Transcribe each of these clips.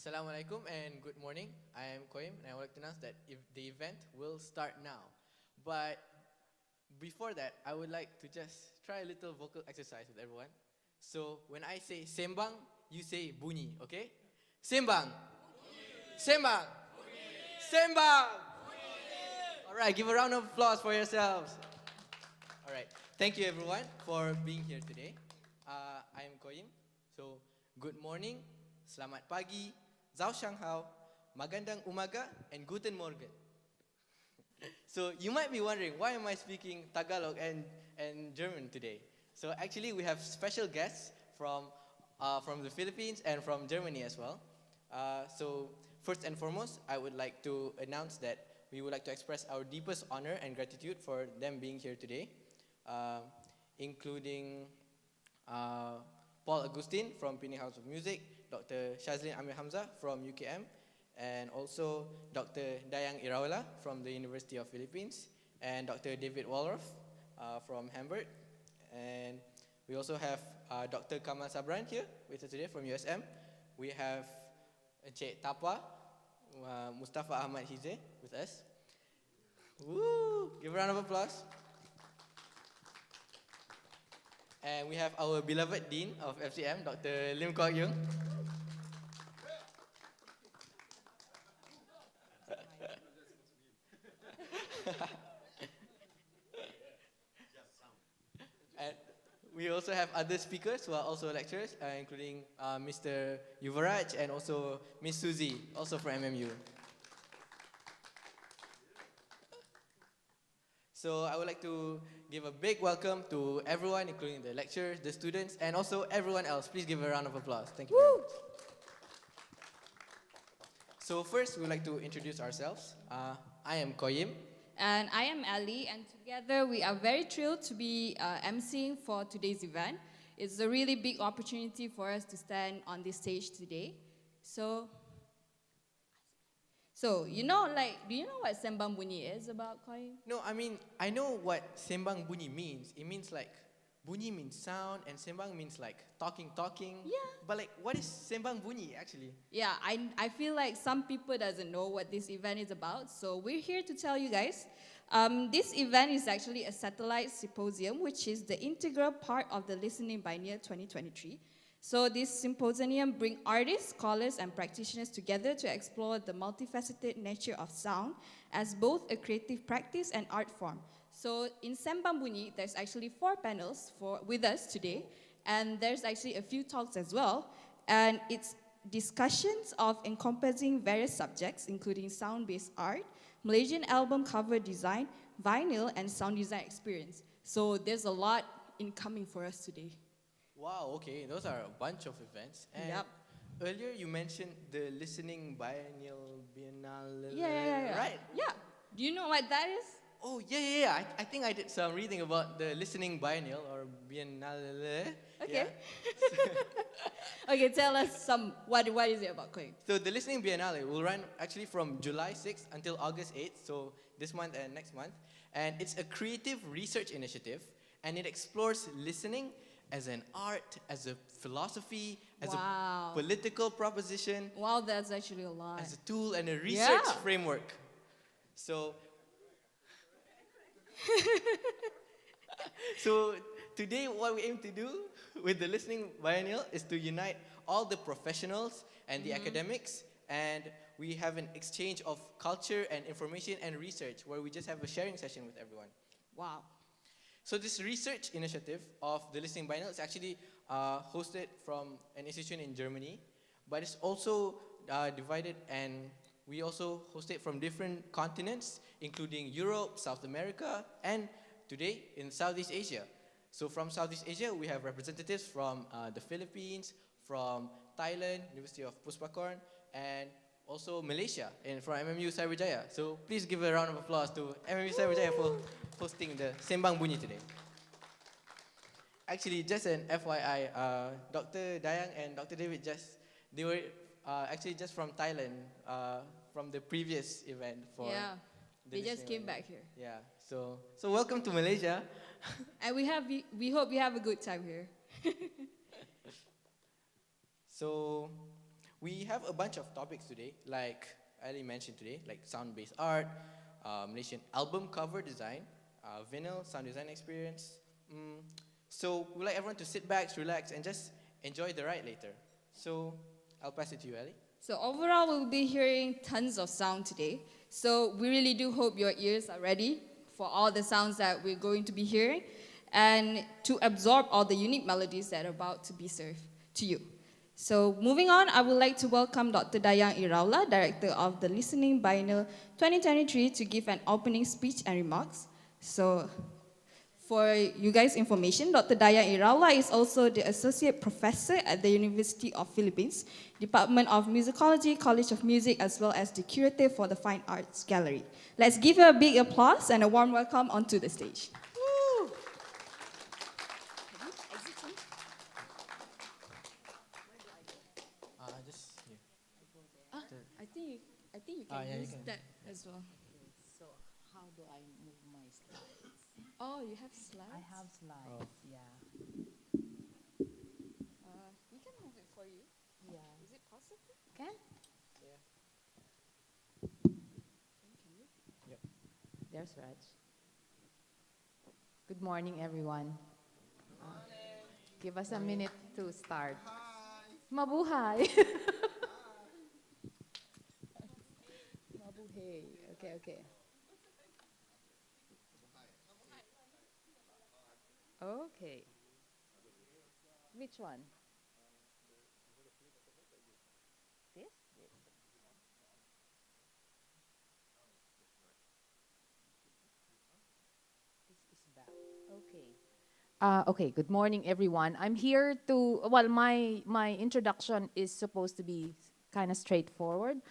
Assalamualaikum and good morning. I am Koim and I would like to announce that if the event will start now. But before that, I would like to just try a little vocal exercise with everyone. So when I say Sembang, you say Bunyi, okay? Sembang. Sembang. Sembang. Alright, give a round of applause for yourselves. Alright, thank you everyone for being here today. I am Koim. So good morning, selamat pagi, Zhao Shanghao, Magandang Umaga, and Guten Morgen. So you might be wondering, why am I speaking Tagalog and German today? So actually we have special guests from the Philippines and from Germany as well. So first and foremost, I would like to announce that we would like to express our deepest honor and gratitude for them being here today, including Paul Agustin from Penny House of Music, Dr. Shazlin Amir Hamzah from UKM, and also Dr. Dayang Irawala from the University of Philippines, and Dr. David Walroff from Hamburg. And we also have Dr. Kamal Sabran here with us today from USM. We have Encik Tapa, Mustafa Ahmad Hize with us. Woo! Give a round of applause. And we have our beloved Dean of FCM, Dr. Lim Kwok Yung. And we also have other speakers who are also lecturers, including Mr. Yuvaraj and also Miss Suzy, also from MMU. So I would like to give a big welcome to everyone, including the lecturers, the students, and also everyone else. Please give a round of applause. Thank you very much. So first, we would like to introduce ourselves. I am Koyim. And I am Ali, and together we are very thrilled to be emceeing for today's event. It's a really big opportunity for us to stand on this stage today. So do you know what Sembang Bunyi is about, Koi? No, I mean, I know what Sembang Bunyi means. It means like, Bunyi means sound, and Sembang means like talking. Yeah. But like, what is Sembang Bunyi actually? Yeah, I feel like some people doesn't know what this event is about, so we're here to tell you guys. This event is actually a satellite symposium, which is the integral part of the Listening Biennial 2023. So this symposium brings artists, scholars, and practitioners together to explore the multifaceted nature of sound as both a creative practice and art form. So in Sembang Bunyi, there's actually 4 panels with us today, and there's actually a few talks as well. And it's discussions of encompassing various subjects, including sound-based art, Malaysian album cover design, vinyl, and sound design experience. So there's a lot incoming for us today. Wow, okay, those are a bunch of events. And Yep. earlier you mentioned the Listening Biennial Biennale, Yeah. right? Yeah. Do you know what that is? Oh, yeah. I think I did some reading about the Listening Biennial or Biennale. Okay. Yeah. Okay, tell us what is it about, Koi? So the Listening Biennale will run actually from July 6th until August 8th, so this month and next month. And it's a creative research initiative, and it explores listening as an art, as a philosophy, as a political proposition. Wow, that's actually a lot. As a tool and a research framework. So, so today what we aim to do with the Listening Biennial is to unite all the professionals and the academics, and we have an exchange of culture and information and research where we just have a sharing session with everyone. Wow. So this research initiative of the Listening Biennial is actually hosted from an institution in Germany, but it's also divided, and we also host it from different continents, including Europe, South America, and today in Southeast Asia. So from Southeast Asia, we have representatives from the Philippines, from Thailand, University of Puspakorn, and also Malaysia, and from MMU Cyberjaya. So please give a round of applause to MMU Cyberjaya for hosting the Sembang Bunyi today. Actually, just an FYI, Dr. Dayang and Dr. David they were actually just from Thailand from the previous event for. Yeah, they just came back here. Yeah, so welcome to Malaysia. And we hope you have a good time here. So We have a bunch of topics today, like Ali mentioned today, like sound-based art, Malaysian album cover design, vinyl sound design experience. Mm, so we'd like everyone to sit back, relax, and just enjoy the ride later. So I'll pass it to you, Ali. So overall, we'll be hearing tons of sound today. So we really do hope your ears are ready for all the sounds that we're going to be hearing and to absorb all the unique melodies that are about to be served to you. So moving on, I would like to welcome Dr. Dayang Iraula, Director of the Listening Biennial 2023, to give an opening speech and remarks. So for you guys' information, Dr. Daya Iraula is also the Associate Professor at the University of Philippines, Department of Musicology, College of Music, as well as the Curator for the Fine Arts Gallery. Let's give her a big applause and a warm welcome onto the stage. Woo! Just here. I think you can Yeah, you use can. that as well. So how do I move my slides? Oh, you have slides? I have slides, yeah. We can move it for you. Yeah. Is it possible? Can? Yeah. Yep. There's Raj. Good morning, everyone. Give us a minute to start. Mabuhay! Mabuhay. Okay, okay. Okay. Which one? This? This is back. Okay. Okay, good morning, everyone. I'm here to, well, my introduction is supposed to be kind of straightforward.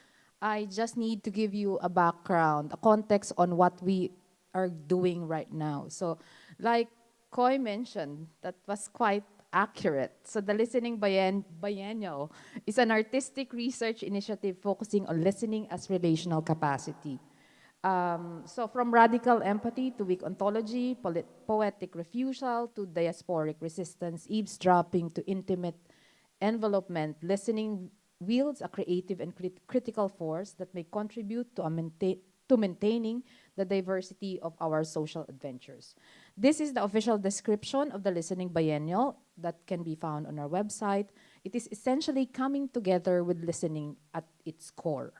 I just need to give you a background, a context on what we are doing right now. So, like Koy mentioned, that was quite accurate. So the Listening Biennial is an artistic research initiative focusing on listening as relational capacity. So from radical empathy to weak ontology, poetic refusal to diasporic resistance, eavesdropping to intimate envelopment, listening wields a creative and critical force that may contribute to maintaining the diversity of our social adventures. This is the official description of the Listening Biennial that can be found on our website. It is essentially coming together with listening at its core.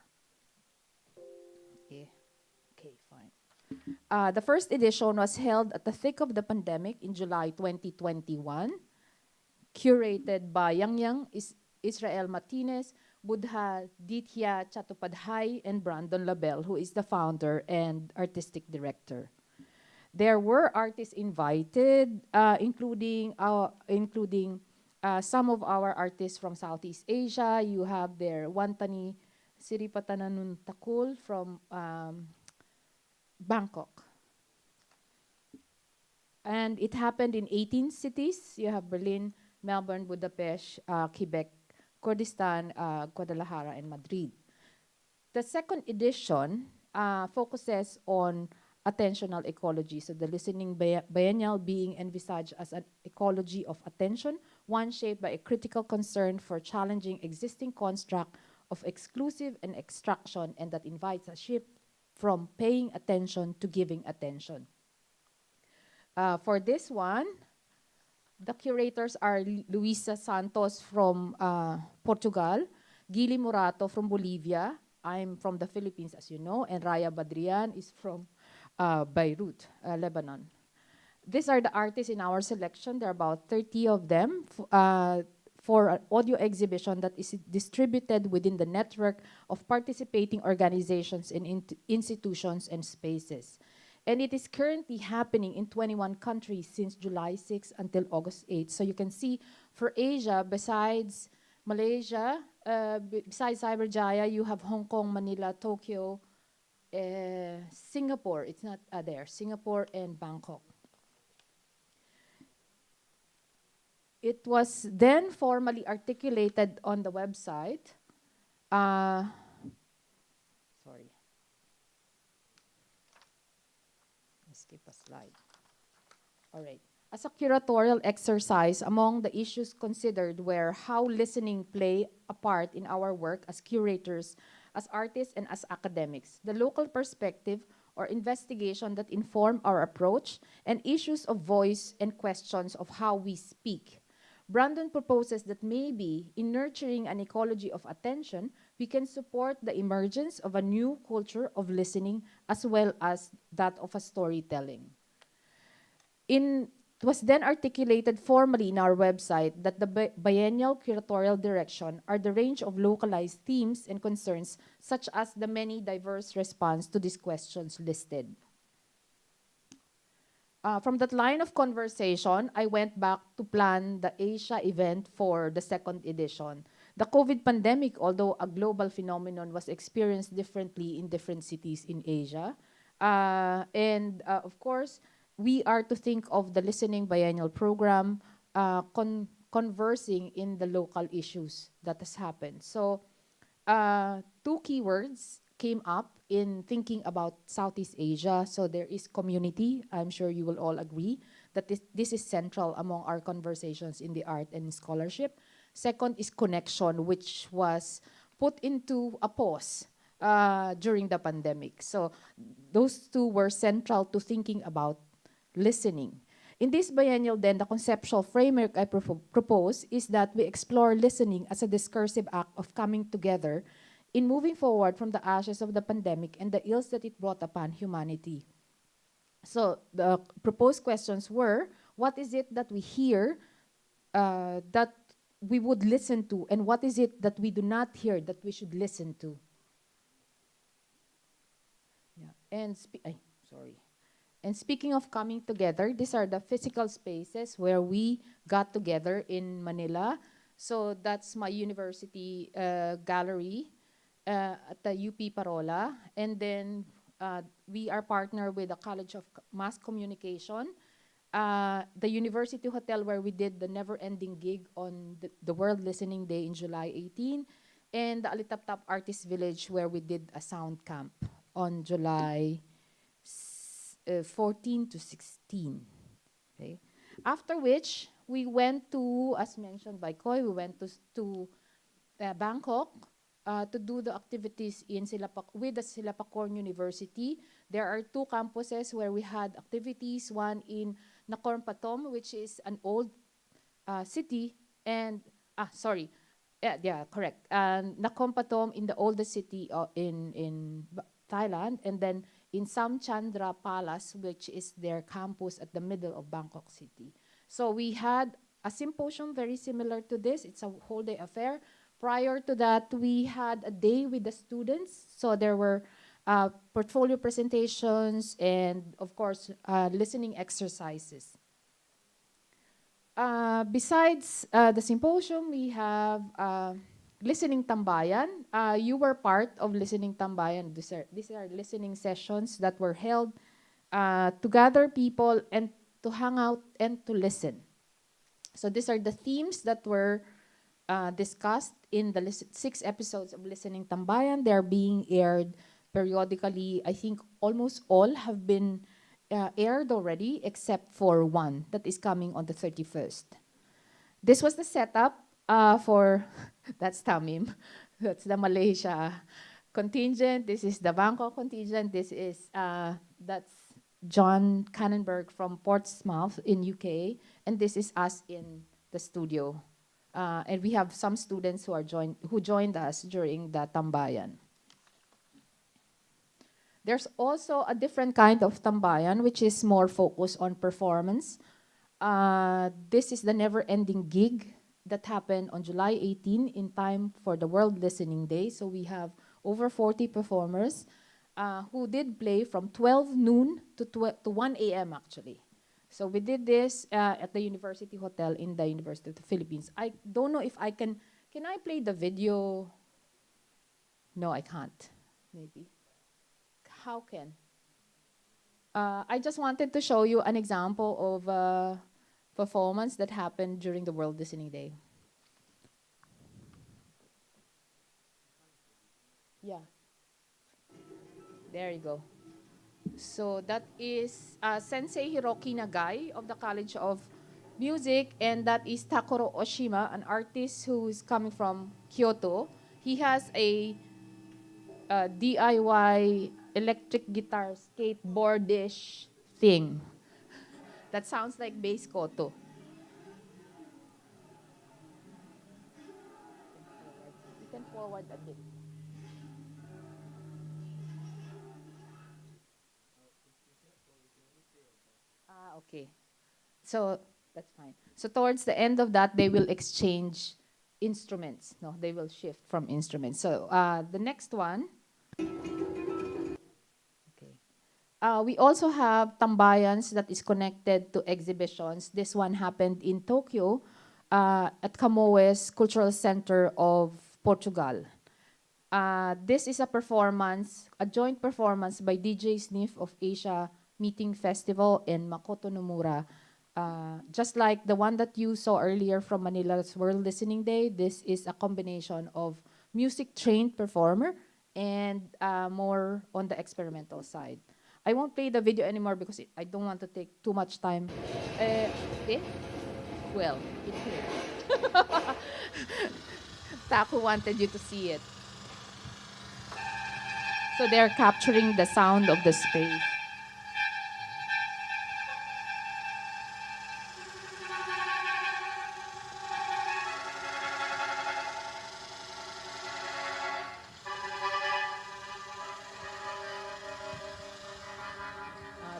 Yeah. Okay, fine. The first edition was held at the thick of the pandemic in July 2021, curated by Yang Israel Martinez, Buddha Ditya Chattopadhyay, and Brandon Labelle, who is the founder and artistic director. There were artists invited, including some of our artists from Southeast Asia. You have there Wantani Siripatananun Takul from Bangkok. And it happened in 18 cities. You have Berlin, Melbourne, Budapest, Quebec, Kurdistan, Guadalajara, and Madrid. The second edition focuses on attentional ecology. So the Listening Biennial being envisaged as an ecology of attention, one shaped by a critical concern for challenging existing construct of exclusive and extraction, and that invites a shift from paying attention to giving attention. For this one, the curators are Luisa Santos from Portugal, Gili Morato from Bolivia, I'm from the Philippines, as you know, and Raya Badrian is from Beirut, Lebanon. These are the artists in our selection. There are about 30 of them for an audio exhibition that is distributed within the network of participating organizations and institutions and spaces. And it is currently happening in 21 countries since July 6 until August 8. So you can see for Asia, besides Malaysia, besides Cyberjaya, you have Hong Kong, Manila, Tokyo, Singapore, it's not there, Singapore and Bangkok. It was then formally articulated on the website. Sorry. Skip a slide. All right. As a curatorial exercise, among the issues considered were how listening play a part in our work as curators, as artists, and as academics, the local perspective or investigation that inform our approach, and issues of voice and questions of how we speak. Brandon proposes that maybe in nurturing an ecology of attention, we can support the emergence of a new culture of listening as well as that of a storytelling. It was then articulated formally in our website that the biennial curatorial direction are the range of localized themes and concerns, such as the many diverse response to these questions listed. From that line of conversation, I went back to plan the Asia event for the second edition. The COVID pandemic, although a global phenomenon, was experienced differently in different cities in Asia. Of course, we are to think of the Listening Biennial Program conversing in the local issues that has happened. So two keywords came up in thinking about Southeast Asia. So there is community. I'm sure you will all agree that this is central among our conversations in the art and scholarship. Second is connection, which was put into a pause during the pandemic. So those two were central to thinking about listening. In this biennial, then, the conceptual framework I propose is that we explore listening as a discursive act of coming together in moving forward from the ashes of the pandemic and the ills that it brought upon humanity. So the proposed questions were, what is it that we hear that we would listen to, and what is it that we do not hear that we should listen to? Yeah. And speaking of coming together, these are the physical spaces where we got together in Manila. So that's my university gallery at the UP Parola. And then we are partnered with the College of Mass Communication, the University Hotel where we did the never-ending gig on the World Listening Day in July 18, and the Alitaptap Artist Village where we did a sound camp on July 14 to 16. Okay. After which, we went to, as mentioned by Koy, we went to Bangkok to do the activities in with the Silapacorn University. There are two campuses where we had activities, one in Nakorn Patom, which is an old city, and, correct. Nakorn Patom in the oldest city in Thailand, and then in Samchandra Palace, which is their campus at the middle of Bangkok City. So we had a symposium very similar to this. It's a whole day affair. Prior to that, we had a day with the students. So there were portfolio presentations and, of course, listening exercises. Besides the symposium, we have Listening Tambayan. You were part of Listening Tambayan. These are listening sessions that were held to gather people and to hang out and to listen. So these are the themes that were discussed in the 6 episodes of Listening Tambayan. They are being aired periodically. I think almost all have been aired already, except for one that is coming on the 31st. This was the setup for, that's Tamim, that's the Malaysia contingent. This is the Bangkok contingent. This is, that's John Cannonberg from Portsmouth in UK. And this is us in the studio. And we have some students who joined us during the Tambayan. There's also a different kind of Tambayan, which is more focused on performance. This is the never-ending gig that happened on July 18 in time for the World Listening Day. So we have over 40 performers who did play from 12 noon to 1 a.m. actually. So we did this at the University Hotel in the University of the Philippines. I don't know if I can I play the video? No, I can't, maybe. How can? I just wanted to show you an example of a performance that happened during the World Listening Day. Yeah. There you go. So that is Sensei Hiroki Nagai of the College of Music, and that is Takuro Oshima, an artist who is coming from Kyoto. He has a DIY electric guitar skateboardish thing that sounds like bass koto. You can forward a bit. Okay. So that's fine. So towards the end of that, they will exchange instruments. No, they will shift from instruments. So the next one. Okay. We also have tambayans that is connected to exhibitions. This one happened in Tokyo at Camoes Cultural Center of Portugal. This is a performance, a joint performance by DJ Sniff of Asia Meeting Festival and Makoto Nomura. Just like the one that you saw earlier from Manila's World Listening Day, this is a combination of music-trained performer and more on the experimental side. I won't play the video anymore because I don't want to take too much time. Eh? Well, it's here. Taku wanted you to see it. So they're capturing the sound of the space.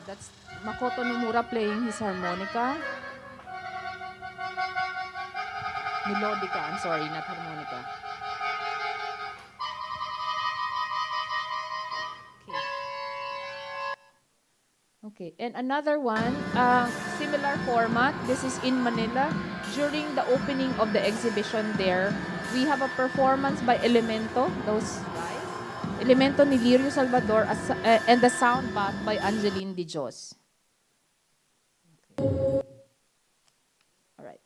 That's Makoto Nomura playing his harmonica. Melodica, I'm sorry, not harmonica. Okay, and another one, similar format. This is in Manila. During the opening of the exhibition there, we have a performance by Elemento, those guys. Elemento ni Lirio Salvador, and the sound bath by Angeline Di Dios. Okay. All right.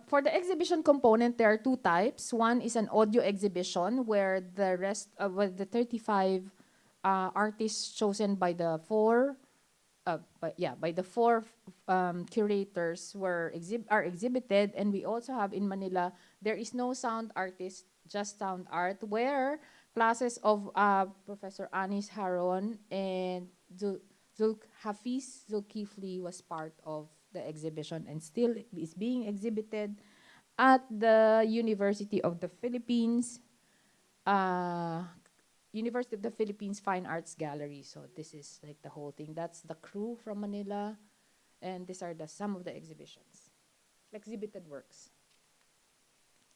For the exhibition component, there are two types. One is an audio exhibition where the rest of the 35 artists chosen by the four curators are exhibited, and we also have in Manila, there is no sound artist, just sound art, where classes of Professor Anis Haron and Hafiz Zulkifli was part of the exhibition and still is being exhibited at the University of the Philippines, University of the Philippines Fine Arts Gallery. So this is like the whole thing. That's the crew from Manila, and these are some of the exhibited works.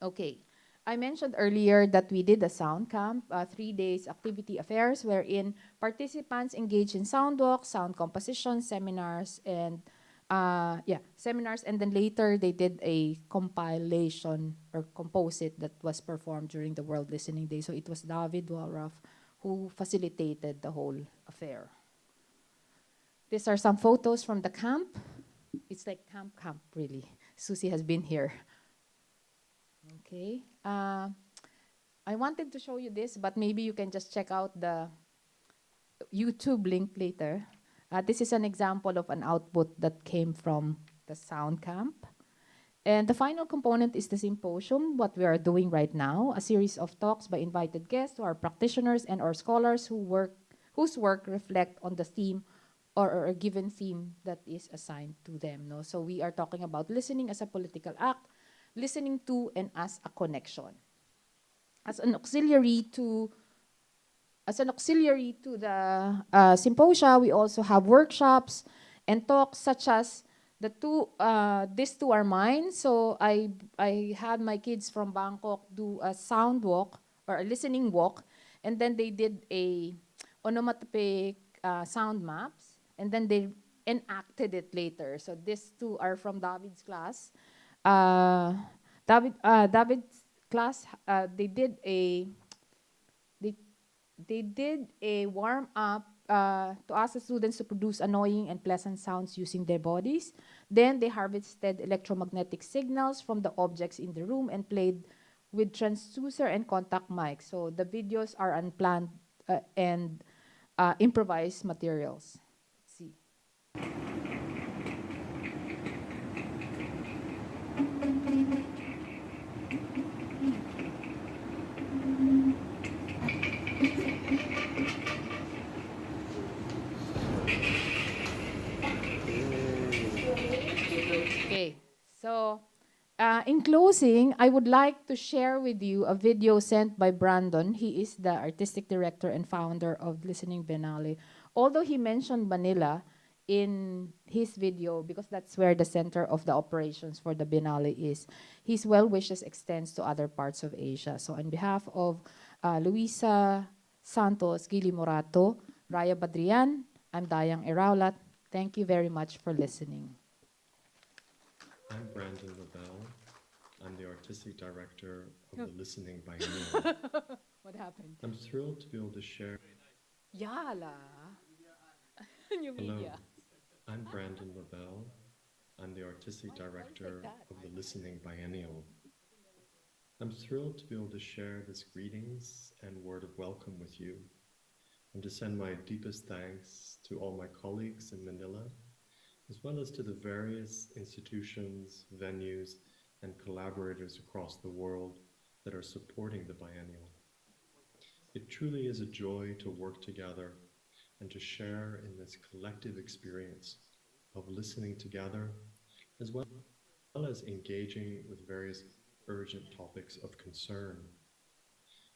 Okay, I mentioned earlier that we did a sound camp, 3 days activity affairs, wherein participants engage in sound walk, sound composition, seminars, and then later they did a compilation or composite that was performed during the World Listening Day. So it was David Walraff who facilitated the whole affair. These are some photos from the camp. It's like camp, really. Susie has been here. Okay. I wanted to show you this, but maybe you can just check out the YouTube link later. This is an example of an output that came from the sound camp. And the final component is the symposium, what we are doing right now, a series of talks by invited guests who are practitioners and or scholars whose work reflect on the theme or a given theme that is assigned to them. No? So we are talking about listening as a political act, listening to and as a connection. As an auxiliary to the symposia, we also have workshops and talks such as these two are mine. So I had my kids from Bangkok do a sound walk or a listening walk, and then they did a onomatopoeic sound maps, and then they enacted it later. So these two are from David's class. David's class, they did a warm up to ask the students to produce annoying and pleasant sounds using their bodies. Then they harvested electromagnetic signals from the objects in the room and played with transducer and contact mics. So the videos are unplanned and improvised materials. Let's see. Okay, so in closing, I would like to share with you a video sent by Brandon. He is the artistic director and founder of Listening Biennale. Although he mentioned Manila in his video, because that's where the center of the operations for the Biennale is, his well wishes extends to other parts of Asia. So on behalf of Luisa Santos, Gili Morato, Raya Badrian, I'm Dayang Iraulat. Thank you very much for listening. I'm Brandon LaBelle. I'm the artistic director of the Listening Biennial. What happened? I'm thrilled to be able to share. Yala. New Hello, media. I'm Brandon LaBelle. I'm the artistic director of the Listening Biennial. I'm thrilled to be able to share this greetings and word of welcome with you, and to send my deepest thanks to all my colleagues in Manila, as well as to the various institutions, venues, and collaborators across the world that are supporting the biennial. It truly is a joy to work together and to share in this collective experience of listening together, as well as engaging with various urgent topics of concern,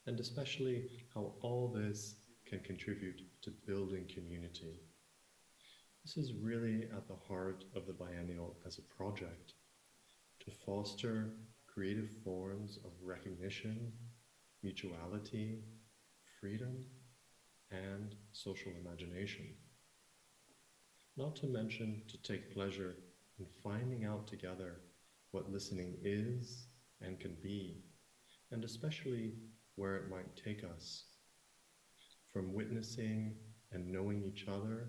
and especially how all this can contribute to building community. This is really at the heart of the biennial as a project, to foster creative forms of recognition, mutuality, freedom, and social imagination. Not to mention to take pleasure in finding out together what listening is and can be, and especially where it might take us. From witnessing and knowing each other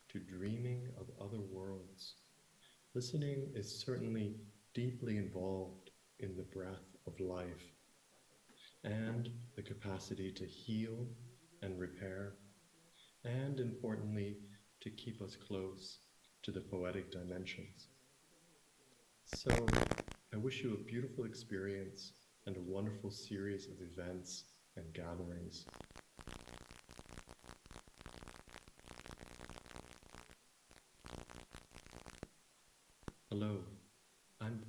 to dreaming of other worlds, listening is certainly deeply involved in the breath of life and the capacity to heal and repair, and importantly, to keep us close to the poetic dimensions. So I wish you a beautiful experience and a wonderful series of events and gatherings. Hello, I'm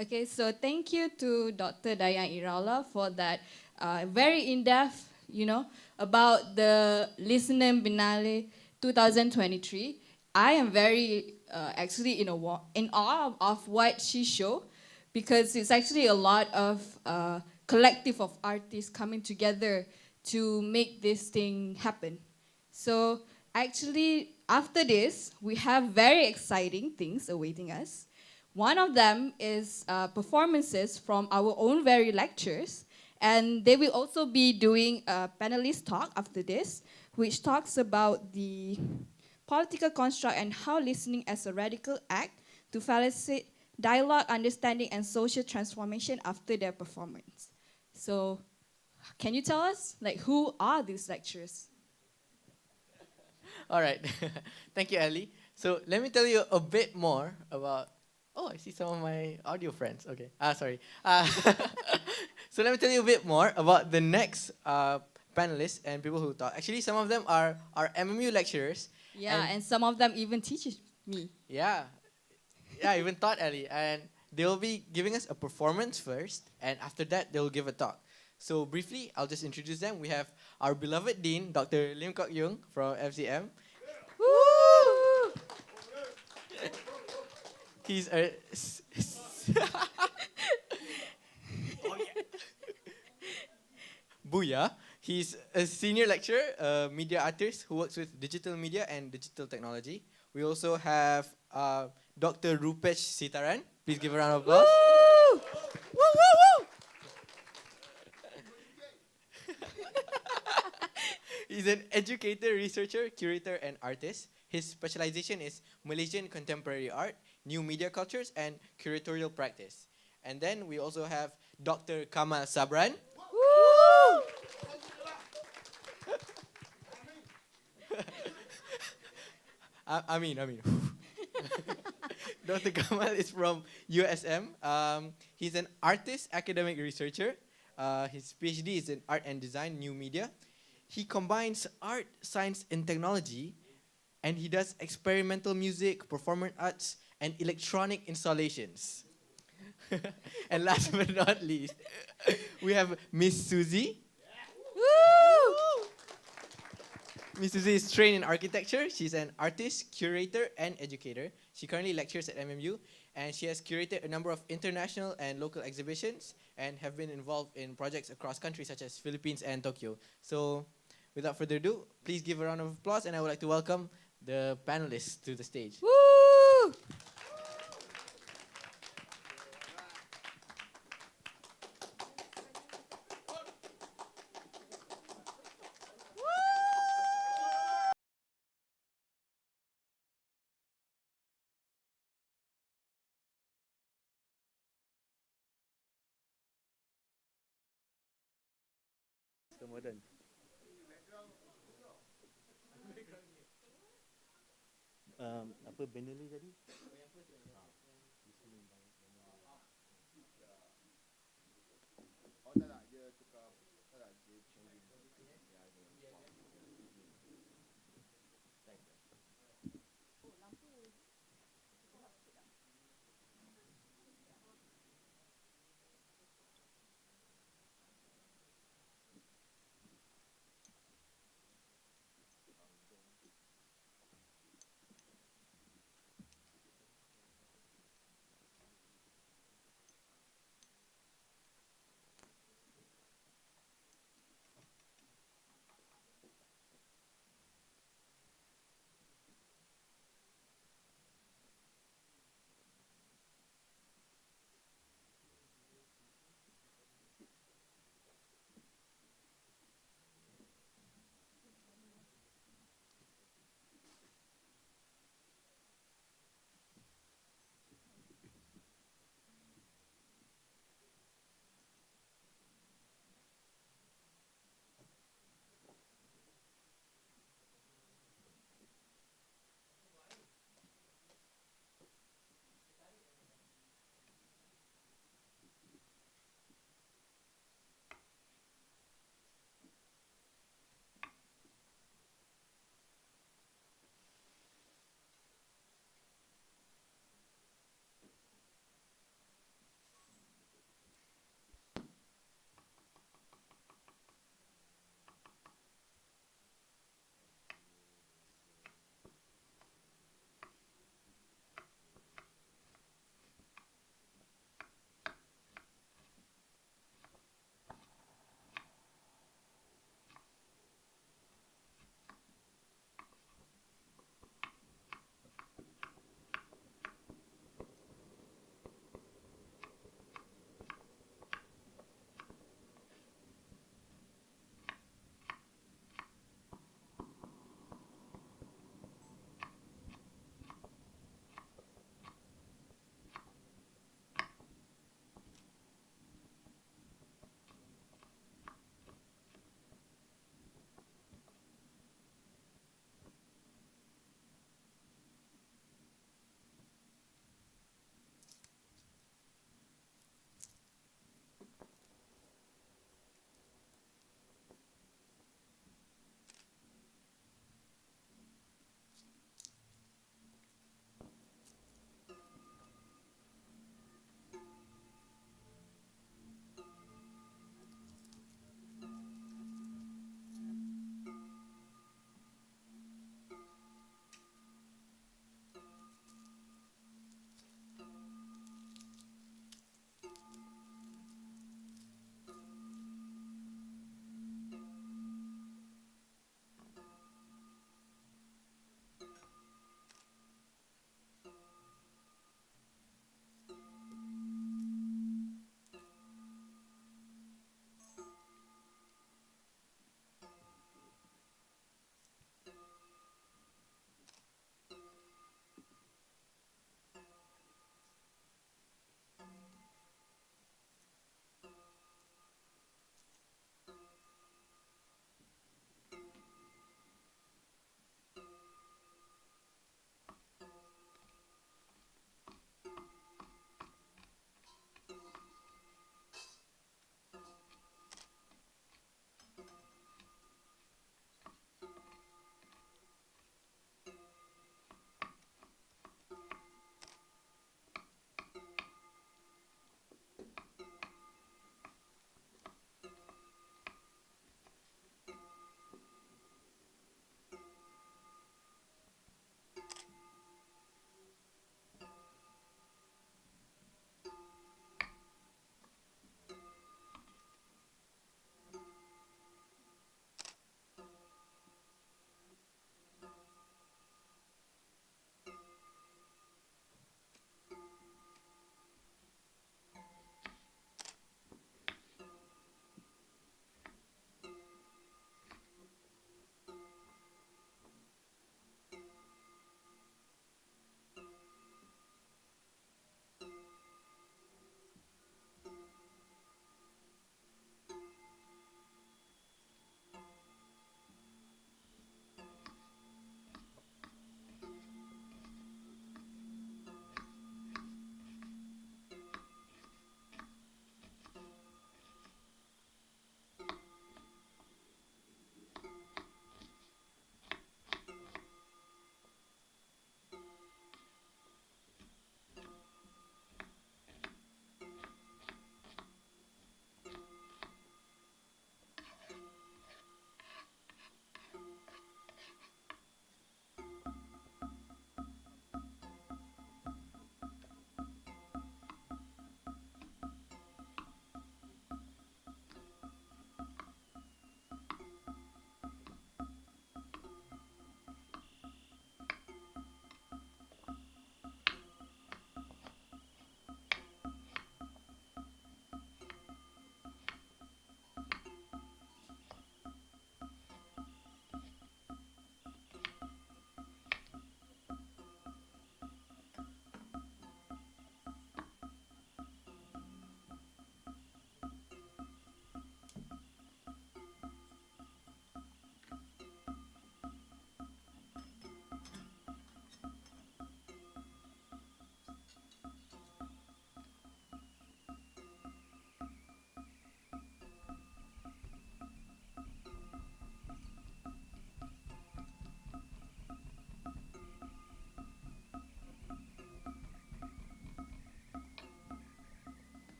Okay, so thank you to Dr. Dayang Iraula for that very in-depth, about the Listening Biennale 2023. I am very actually in awe of what she showed, because it's actually a lot of collective of artists coming together to make this thing happen. So actually, after this, we have very exciting things awaiting us. One of them is performances from our own very lectures, and they will also be doing a panelist talk after this, which talks about the political construct and how listening as a radical act to facilitate dialogue, understanding, and social transformation after their performance. So, can you tell us, who are these lecturers? All right. Thank you, Ellie. So let me tell you a bit more about. Oh, I see some of my audio friends. Okay. Sorry. So let me tell you a bit more about the next panelists and people who talk. Actually, some of them are MMU lecturers. Yeah, and some of them even teach me. Yeah. Yeah, even taught Ellie. And they'll be giving us a performance first, and after that, they'll give a talk. So briefly, I'll just introduce them. We have our beloved Dean, Dr. Lim Kok Yung from FCM. Woo! He's a... Oh, yeah. Booyah. He's a senior lecturer, a media artist who works with digital media and digital technology. We also have Dr. Rupesh Sitaran. Please give a round of applause. Woo! Woo, woo, woo! He's an educator, researcher, curator, and artist. His specialization is Malaysian contemporary art, new media cultures, and curatorial practice. And then we also have Dr. Kamal Sabran. Woo! I mean. Dr. Kamal is from USM. He's an artist, academic researcher. His PhD is in art and design, new media. He combines art, science, and technology, and he does experimental music, performance arts, and electronic installations. And last but not least, we have Miss Susie. Woo! Miss Susie is trained in architecture. She's an artist, curator, and educator. She currently lectures at MMU, and she has curated a number of international and local exhibitions and have been involved in projects across countries such as Philippines and Tokyo. So, without further ado, please give a round of applause, and I would like to welcome the panelists to the stage. Woo! Modern. Apa banner ni tadi?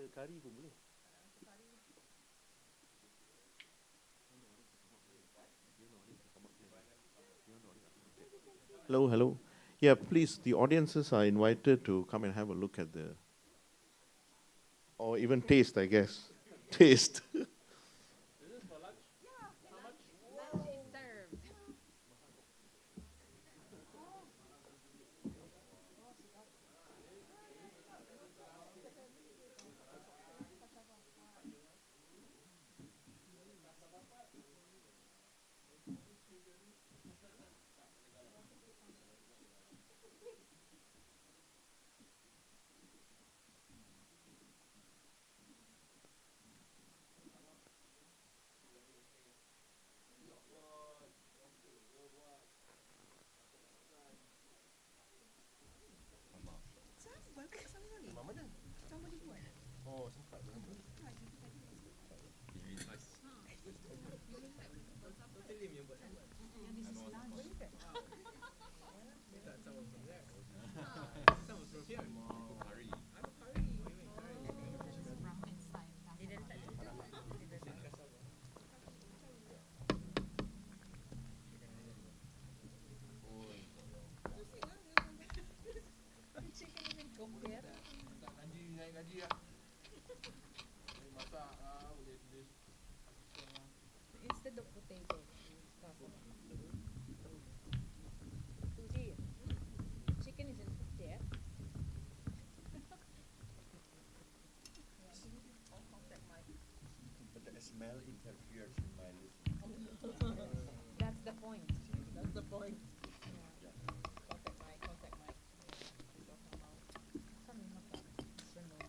rasa kari pun boleh. Hello, hello. Yeah, please, the audiences are invited to come and have a look at the, or even taste, I guess. Taste. Instead of potato, chicken isn't cooked yet. But the smell interferes in my listening. That's the point. That's the point. Contact mic. Kami maka-sunog.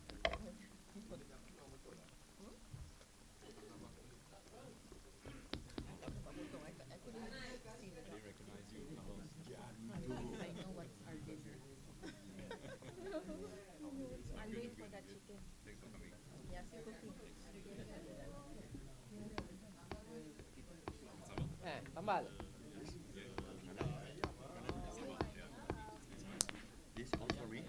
I know what's our dinner. I'll wait for that chicken. Yes, cooking. Tambal. This all for me?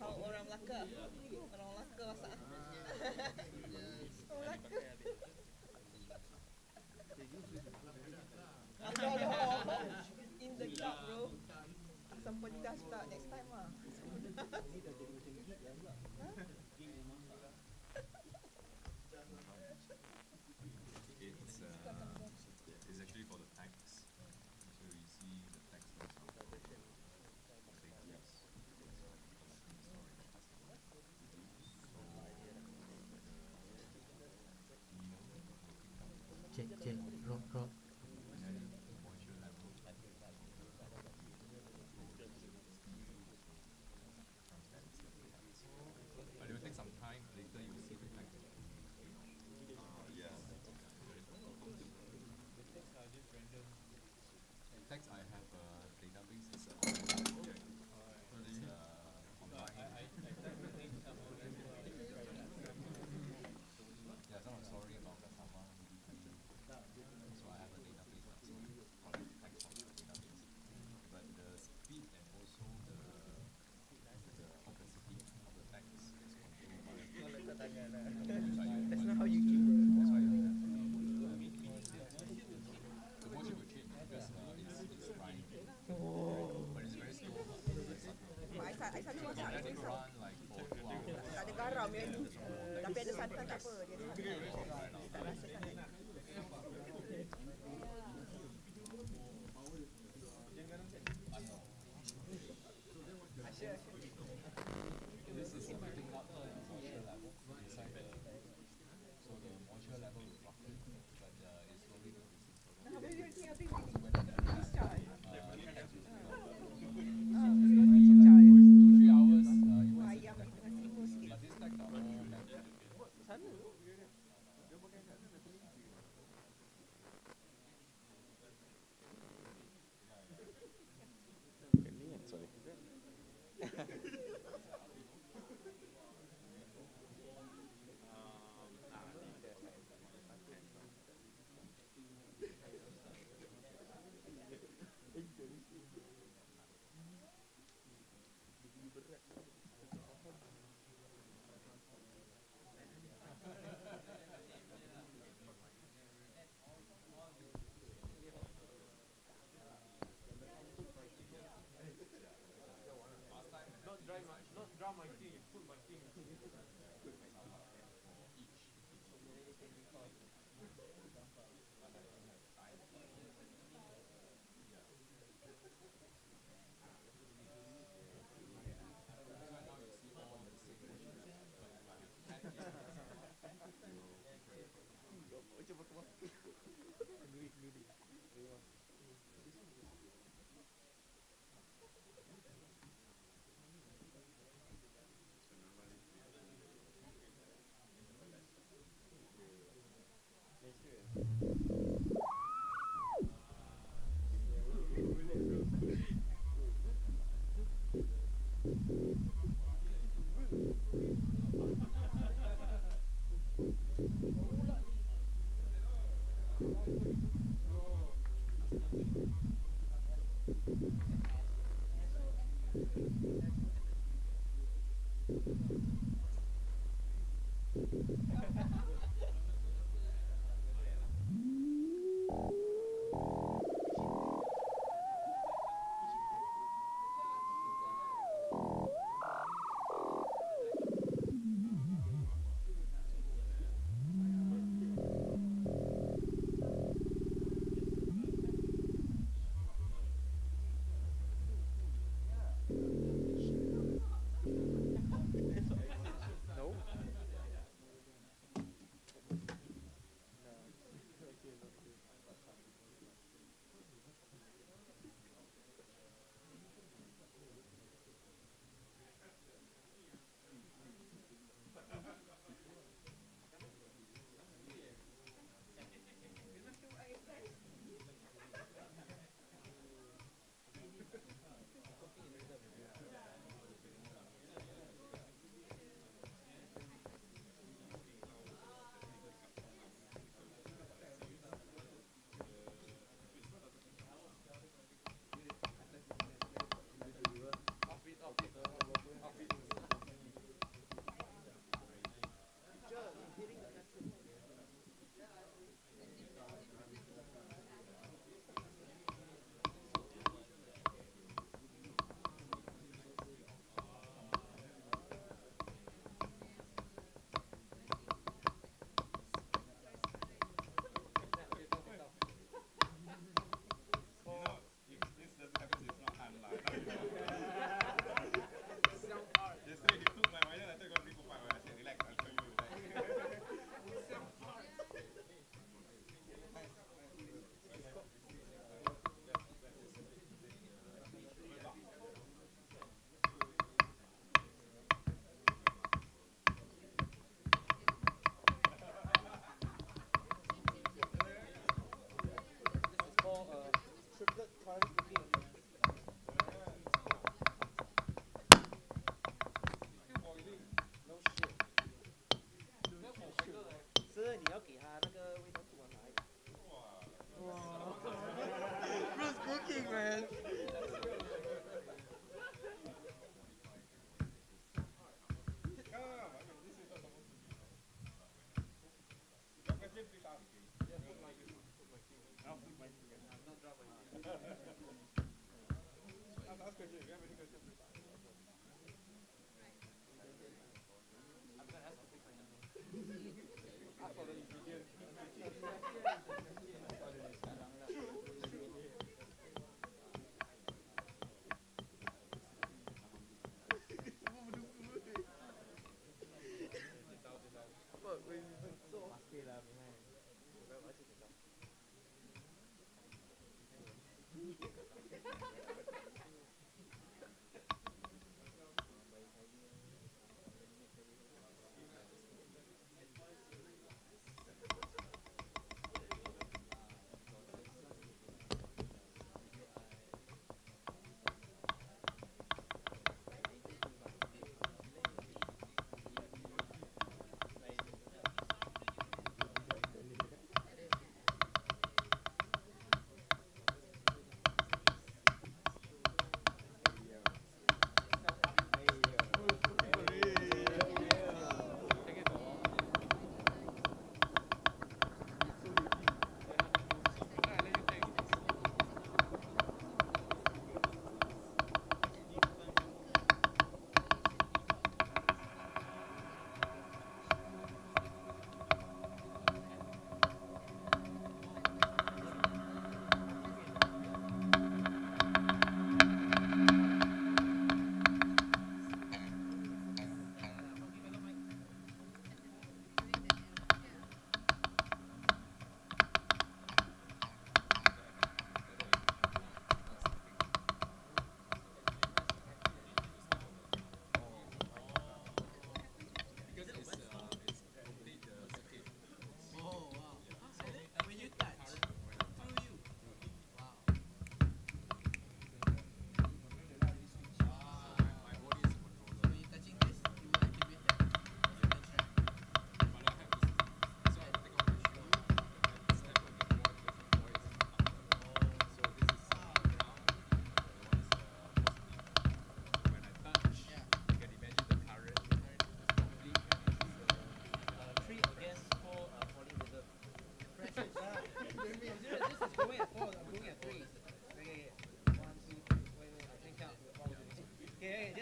Kau orang Melaka. Orang Melaka masak. Orang Melaka. In the club, bro. Some podcast start next time ah. It's actually for the tax. So you see the tax comes out. Yes. I selalu masak Let ni it risau. run like for 2 hours. Tak ada garam yang ni. Tapi ada santan tak apa. Dia tak rasa sangat. This is picking up the moisture level inside the, so the moisture level will fluctuate, but it's slowly reducing. So when the Discharge. 3 hours, you can see Ayam ni tengah simmer sikit. but this stacks are all melted.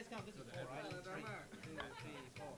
count. This is 4, right? 1, 2, 3, 4.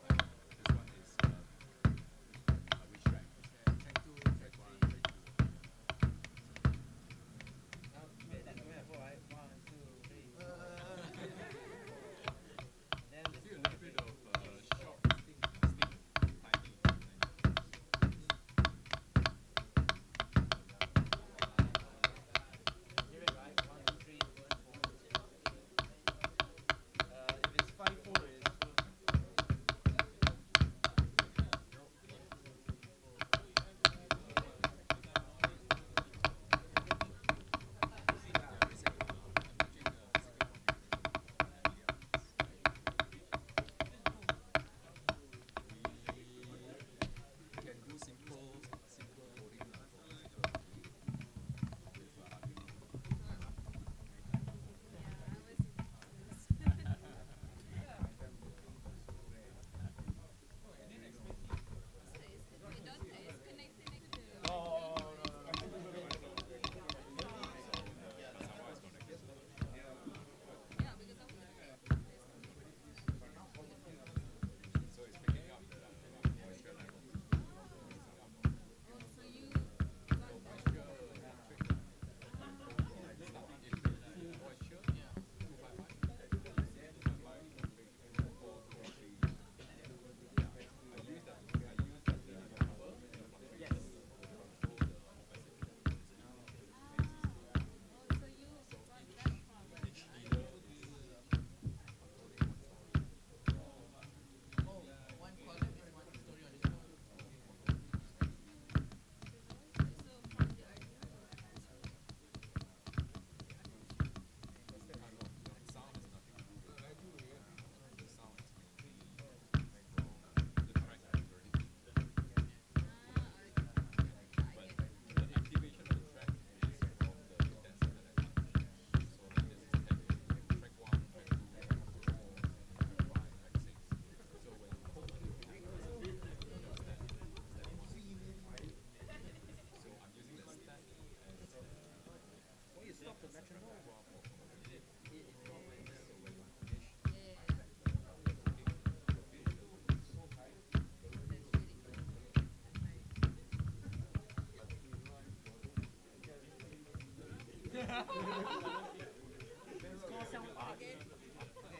It's called sound art. Okay,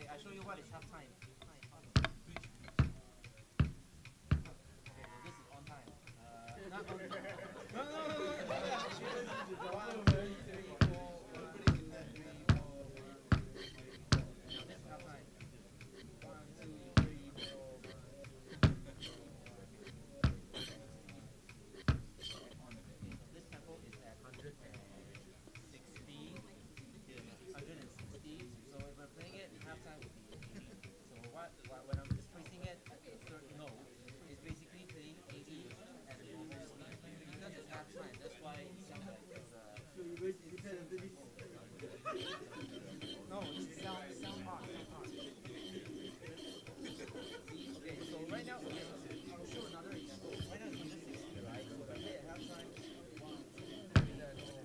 I show you what is half time. Okay, this is on time. Not on time. No, no, no, no, no, no, no. 1, 2, 3, 4, 1, 2, 3, 4, 1, 2, 3, 4. Now this is half time. 1, 2, 3, 4, 1. This tempo is at 160. 160. So if we're playing it, halftime would be 80. So when I'm just placing it at the third note, it's basically playing 80 at the normal speed. Because it's halftime, that's why it sounds like it's no, it's sound art. Okay, so right now, I'll show another example. Right now it's 160, right? So if I play at halftime, 1, 2, 3, 4.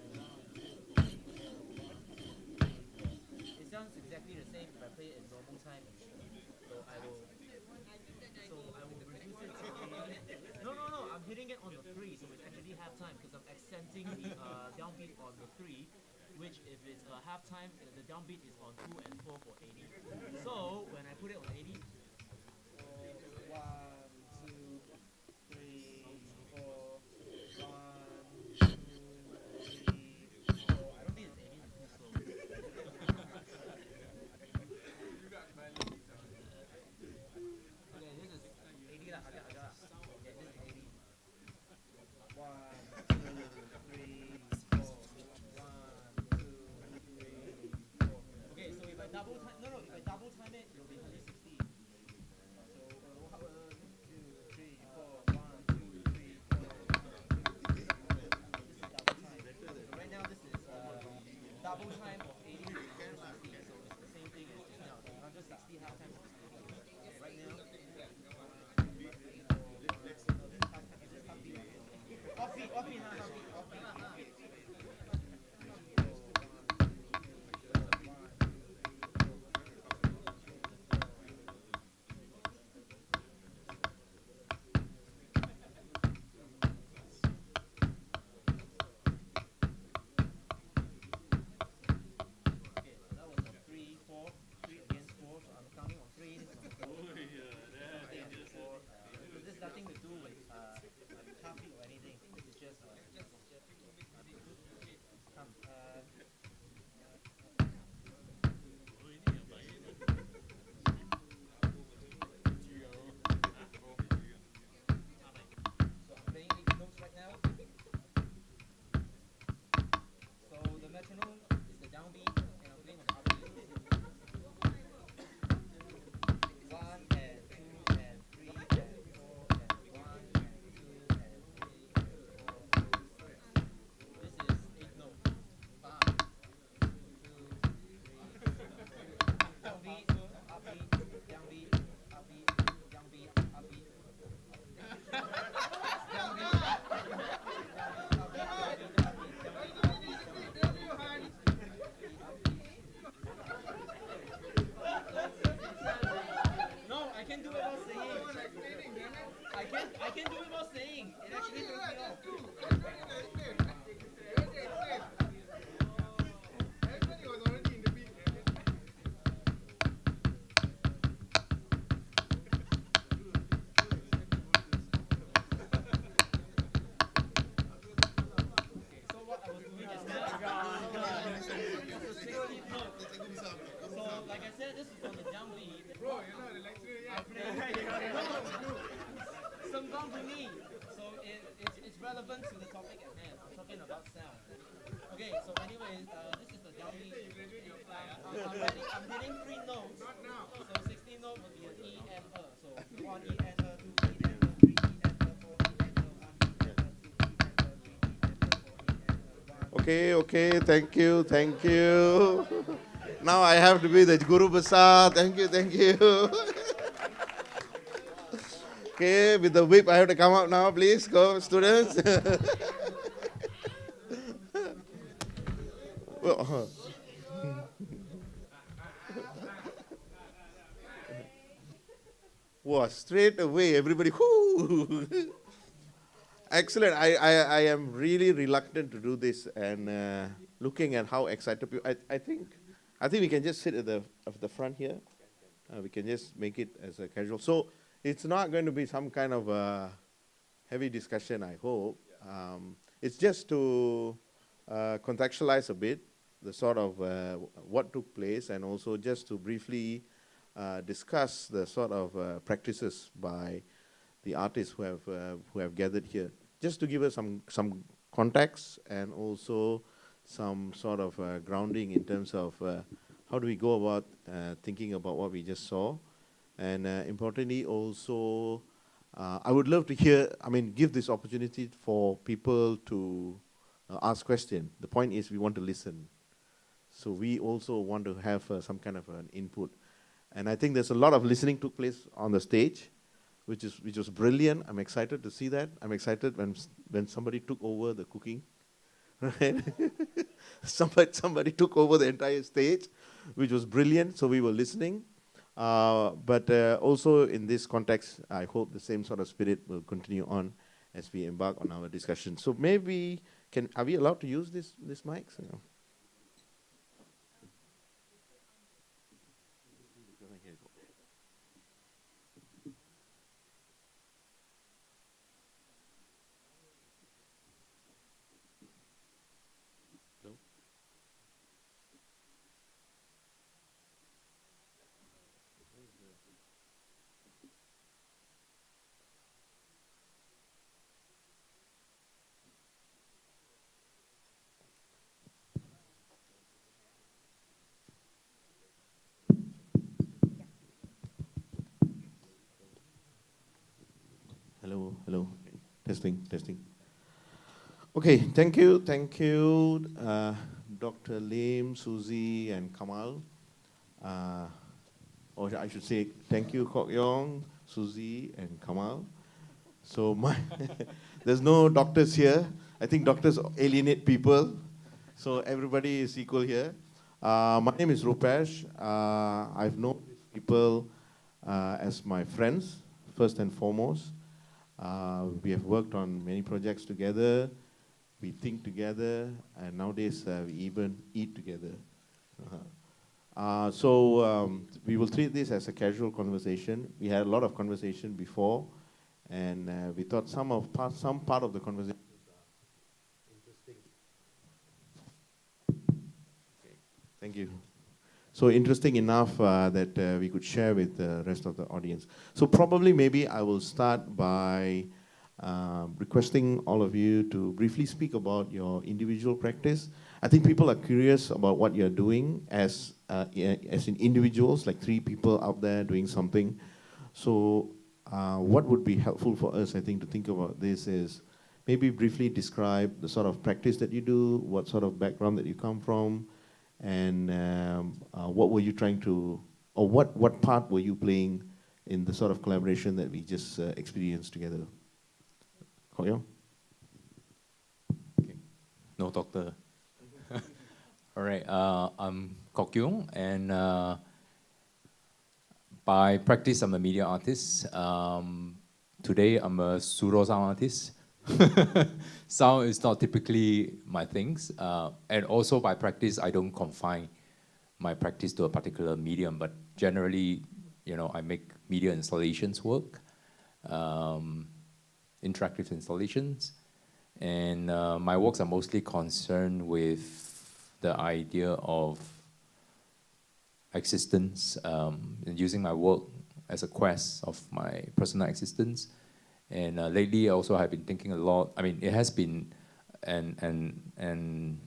It sounds exactly the same if I play it in normal time instead. So I will reduce it to no, I'm hitting it on the 3, so it's actually halftime because I'm accenting the downbeat on the 3, which if it's halftime, the downbeat is on 2 and 4 for 80. So when I put it on 80, 1, 2, 3, 4, 1, 2, 3, 4. I don't think it's 80, it's too slow. Okay, this is 80 lah. Okay, this is 80. 1, 2, 3, 4. 1, 2, 3, 4. Okay, so if I double time, if I double time it, I can do it while saying. It actually throws me off. So what I was doing just now. It's a 16th note. So like I said, this is on the downbeat. Bro, you're not a lecturer yet. Sembang Bunyi. So it's relevant to the topic at hand. I'm talking about sound. Okay, so anyways, this is the downbeat. I'm hitting 3 notes. Not now. So 16 note will be an E and a. So 1 E and a, 2 E and a, 3 E and a, 4 E and a, 1 E and a, 2 E and a, 3 E and a, 4 E and a, 1. Okay, thank you. Now I have to be the Guru Basar. Thank you. Okay, with the whip, I have to come out now, please. Go, students. Well, wow, straight away, everybody, whoo. Excellent. I am really reluctant to do this, and looking at how excited people. I think we can just sit at the front here. We can just make it as a casual. So it's not going to be some kind of heavy discussion, I hope. It's just to contextualize a bit the sort of what took place, and also just to briefly discuss the sort of practices by the artists who have gathered here, just to give us some context, and also some sort of grounding in terms of how do we go about thinking about what we just saw, and importantly also, I would love to give this opportunity for people to ask questions. The point is we want to listen, so we also want to have some kind of an input, and I think there's a lot of listening took place on the stage, which was brilliant. I'm excited to see that. I'm excited when somebody took over the cooking. Right? somebody took over the entire stage, which was brilliant. So we were listening. But also in this context, I hope the same sort of spirit will continue on as we embark on our discussion. So maybe are we allowed to use this mics? You know? Hello. Testing. Okay, thank you, Dr. Lim, Susie, and Kamal. Or I should say, thank you, Kok Yong, Susie, and Kamal. So there's no doctors here. I think doctors alienate people. So everybody is equal here. My name is Rupesh. I've known these people as my friends, first and foremost. We have worked on many projects together. We think together, and nowadays we even eat together. So we will treat this as a casual conversation. We had a lot of conversation before, and we thought some part of the conversation interesting. Okay, thank you. So interesting enough that we could share with the rest of the audience. So probably maybe I will start by requesting all of you to briefly speak about your individual practice. I think people are curious about what you're doing as in individuals, like 3 people out there doing something. So what would be helpful for us, I think, to think about this is maybe briefly describe the sort of practice that you do, what sort of background that you come from, and what were you trying to, or what part were you playing in the sort of collaboration that we just experienced together? Koyo? Okay. No doctor. All right, I'm Kok Yung, and by practice, I'm a media artist. today I'm a pseudo sound artist. Sound is not typically my things. And also by practice, I don't confine my practice to a particular medium, but generally, I make media installations work, interactive installations, and my works are mostly concerned with the idea of existence, and using my work as a quest of my personal existence. And lately, also, I've been thinking a lot. I mean, it has been an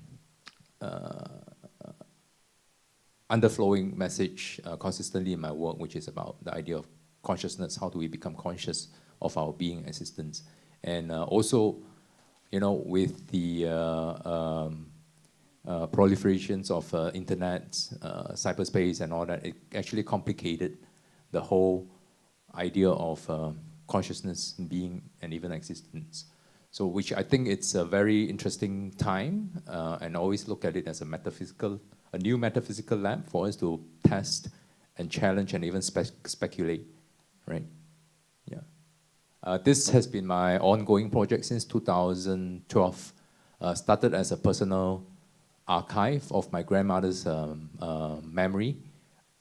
underflowing message consistently in my work, which is about the idea of consciousness. How do we become conscious of our being existence? And also, with the proliferations of internet, cyberspace, and all that, it actually complicated the whole idea of consciousness, being, and even existence. So, which I think it's a very interesting time, and always look at it as a new metaphysical lab for us to test and challenge and even speculate, right? Yeah. This has been my ongoing project since 2012. Started as a personal archive of my grandmother's memory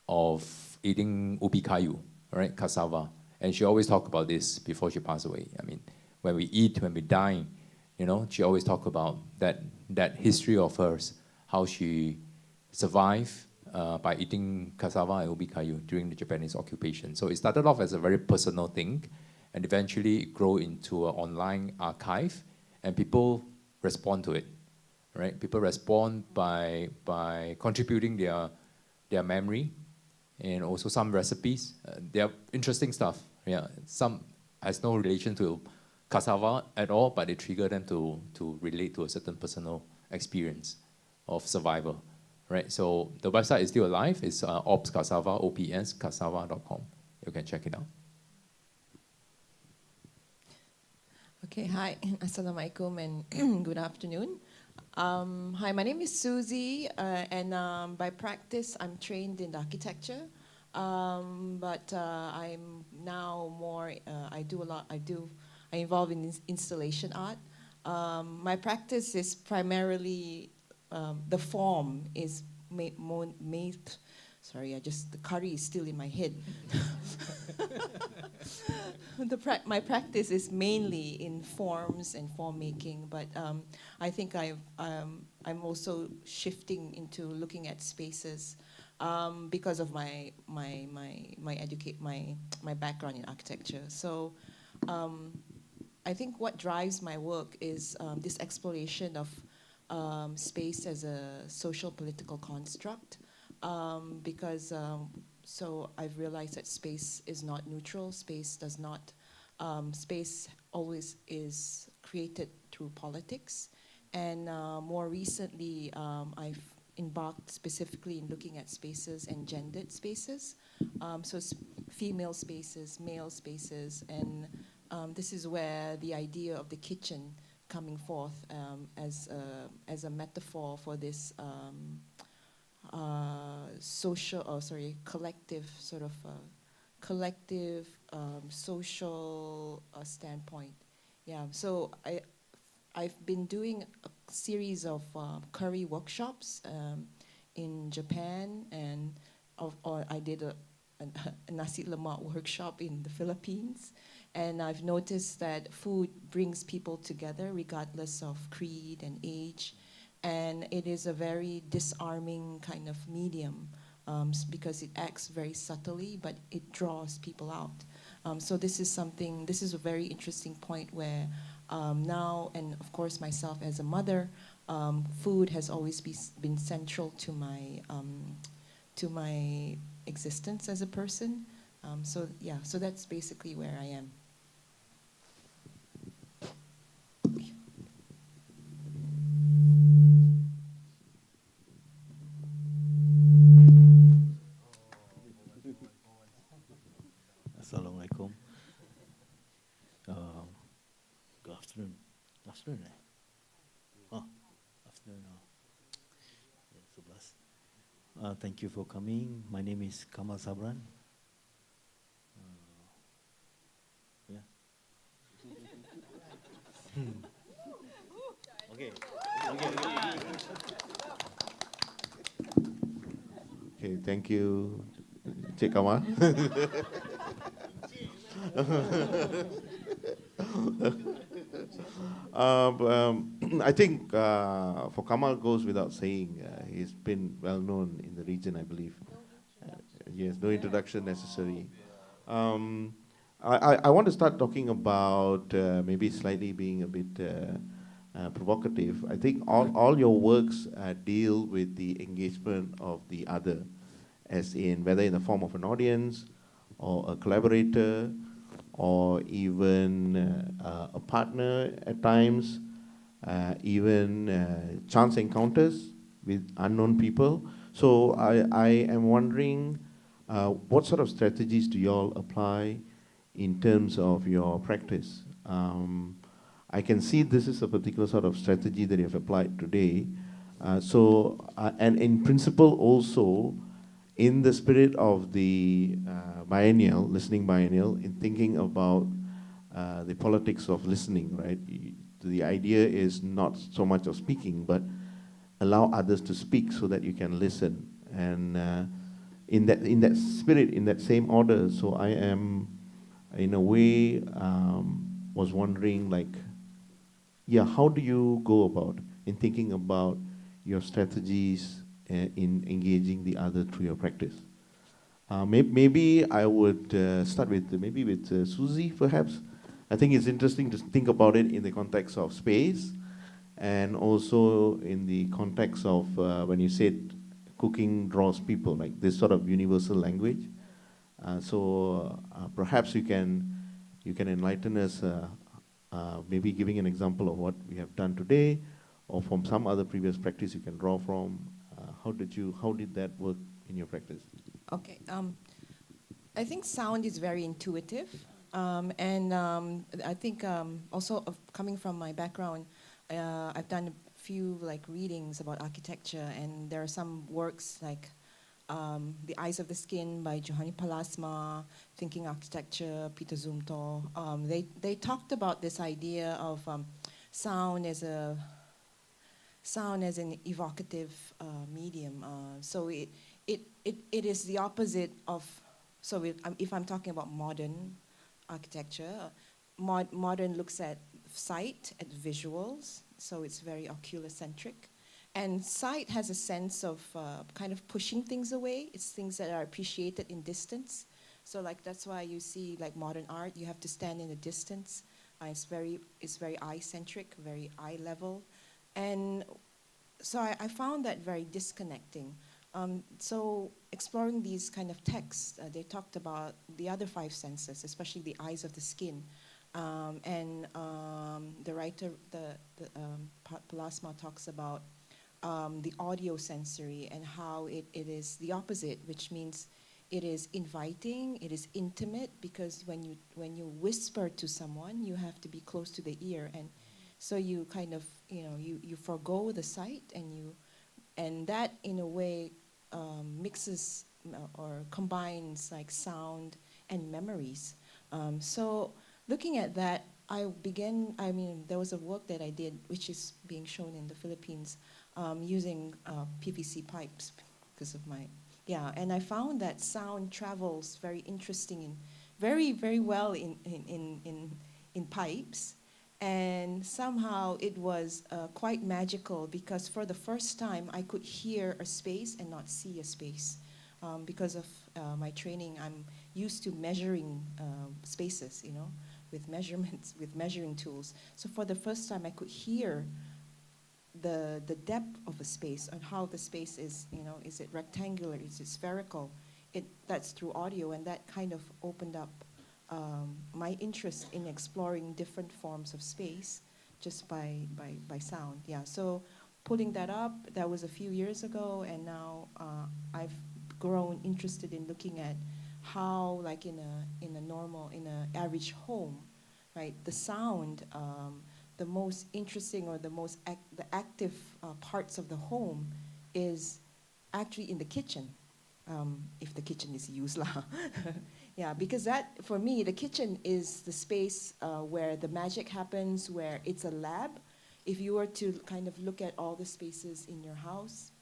of eating ubi kayu, right, cassava. And she always talked about this before she passed away. I mean, when we eat, when we dine, she always talked about that history of hers, how she survived by eating cassava and ubi kayu during the Japanese occupation. So it started off as a very personal thing, and eventually it grew into an online archive, and people respond to it, right? People respond by contributing their memory, and also some recipes. They're interesting stuff. Yeah, some has no relation to cassava at all, but it triggered them to relate to a certain personal experience of survival, right? So the website is still alive. It's ops cassava, OPS cassava.com. You can check it out. Okay, hi, assalamualaikum, and good afternoon. Hi, my name is Susie, and by practice, I'm trained in architecture, but I'm now more, I involve in installation art. My practice is primarily, the form is made, sorry, the curry is still in my head. My practice is mainly in forms and form making, but I think I'm also shifting into looking at spaces because of my background in architecture. So I think what drives my work is this exploration of space as a social political construct, because so I've realized that space is not neutral. Space always is created through politics. And more recently, I've embarked specifically in looking at spaces and gendered spaces. So female spaces, male spaces, and this is where the idea of the kitchen coming forth as a metaphor for this collective sort of social standpoint. Yeah, so I've been doing a series of curry workshops in Japan, and I did a nasi lemak workshop in the Philippines, and I've noticed that food brings people together regardless of creed and age. And it is a very disarming kind of medium because it acts very subtly, but it draws people out. So this is a very interesting point where now, and of course myself as a mother, food has always been central to my existence as a person. So yeah, so that's basically where I am. Assalamualaikum. Good afternoon. Afternoon, eh? Oh, afternoon. Yeah, so blessed. Thank you for coming. My name is Kamal Sabran. Yeah. Okay. Okay, thank you, Cik Kamal. I think for Kamal goes without saying, he's been well known in the region, I believe. Yes, no introduction necessary. Um, I want to start talking about maybe slightly being a bit provocative. I think all your works deal with the engagement of the other, as in whether in the form of an audience or a collaborator or even a partner at times, even chance encounters with unknown people. So I am wondering what sort of strategies do you all apply in terms of your practice? I can see this is a particular sort of strategy that you have applied today. And in principle also, in the spirit of the biennial, listening biennial, in thinking about the politics of listening, right? The idea is not so much of speaking, but allow others to speak so that you can listen. And in that spirit, in that same order, so I am, in a way, was wondering, like, yeah, how do you go about in thinking about your strategies in engaging the other through your practice? Maybe I would start with Susie, perhaps. I think it's interesting to think about it in the context of space, and also in the context of when you said cooking draws people, like this sort of universal language. Perhaps you can enlighten us, maybe giving an example of what we have done today, or from some other previous practice you can draw from. How did that work in your practice? Okay. I think sound is very intuitive. I think also coming from my background, I've done a few like readings about architecture, and there are some works like The Eyes of the Skin by Johanni Palasma, Thinking Architecture, Peter Zumthor. They talked about this idea of sound as an evocative medium. So it is the opposite of, so if I'm talking about modern architecture, modern looks at sight, at visuals, so it's very ocular-centric. And sight has a sense of kind of pushing things away. It's things that are appreciated in distance. So like that's why you see like modern art, you have to stand in a distance. It's very eye-centric, very eye-level. And so I found that very disconnecting. So exploring these kind of texts, they talked about the other five senses, especially the eyes of the skin. The writer, Palasma talks about the audio sensory and how it is the opposite, which means it is inviting, it is intimate, because when you whisper to someone, you have to be close to the ear, and so you kind of, you forego the sight, and that in a way mixes or combines like sound and memories. So looking at that, there was a work that I did, which is being shown in the Philippines, using PVC pipes because of and I found that sound travels very very well in pipes. And somehow it was quite magical, because for the first time I could hear a space and not see a space. Because of my training, I'm used to measuring spaces, with measurements, with measuring tools. So for the first time I could hear the depth of a space and how the space is, is it rectangular, is it spherical? That's through audio, and that kind of opened up my interest in exploring different forms of space just by sound. Yeah, so pulling that up, that was a few years ago, and now I've grown interested in looking at how, like in an average home, right, the sound, the most interesting or the active parts of the home is actually in the kitchen, if the kitchen is used. Yeah, because that, for me, the kitchen is the space where the magic happens, where it's a lab. if you were to kind of look at all the spaces in your house,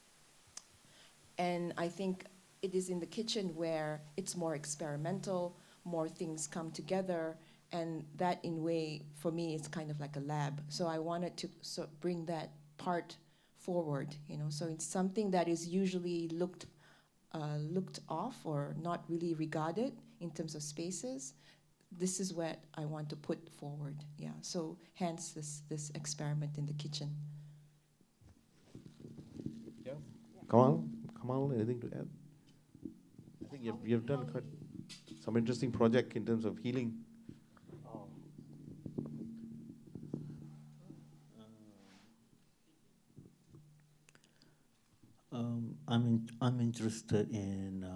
and I think it is in the kitchen where it's more experimental, more things come together, and that in way, for me, is kind of like a lab. So I wanted to bring that part forward, you know. So it's something that is usually looked off or not really regarded in terms of spaces. This is what I want to put forward, yeah. So hence this experiment in the kitchen. Yeah. Kamal, anything to add? I think you've done quite some interesting project in terms of healing. I'm interested in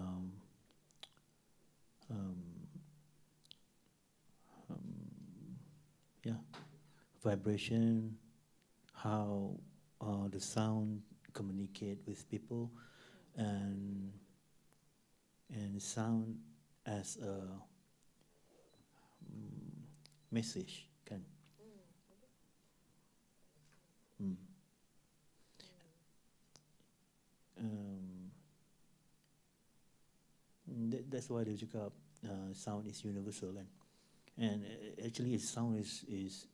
yeah, vibration, how the sound communicate with people, and sound as a message kan. That's why they cakap sound is universal kan. And actually sound is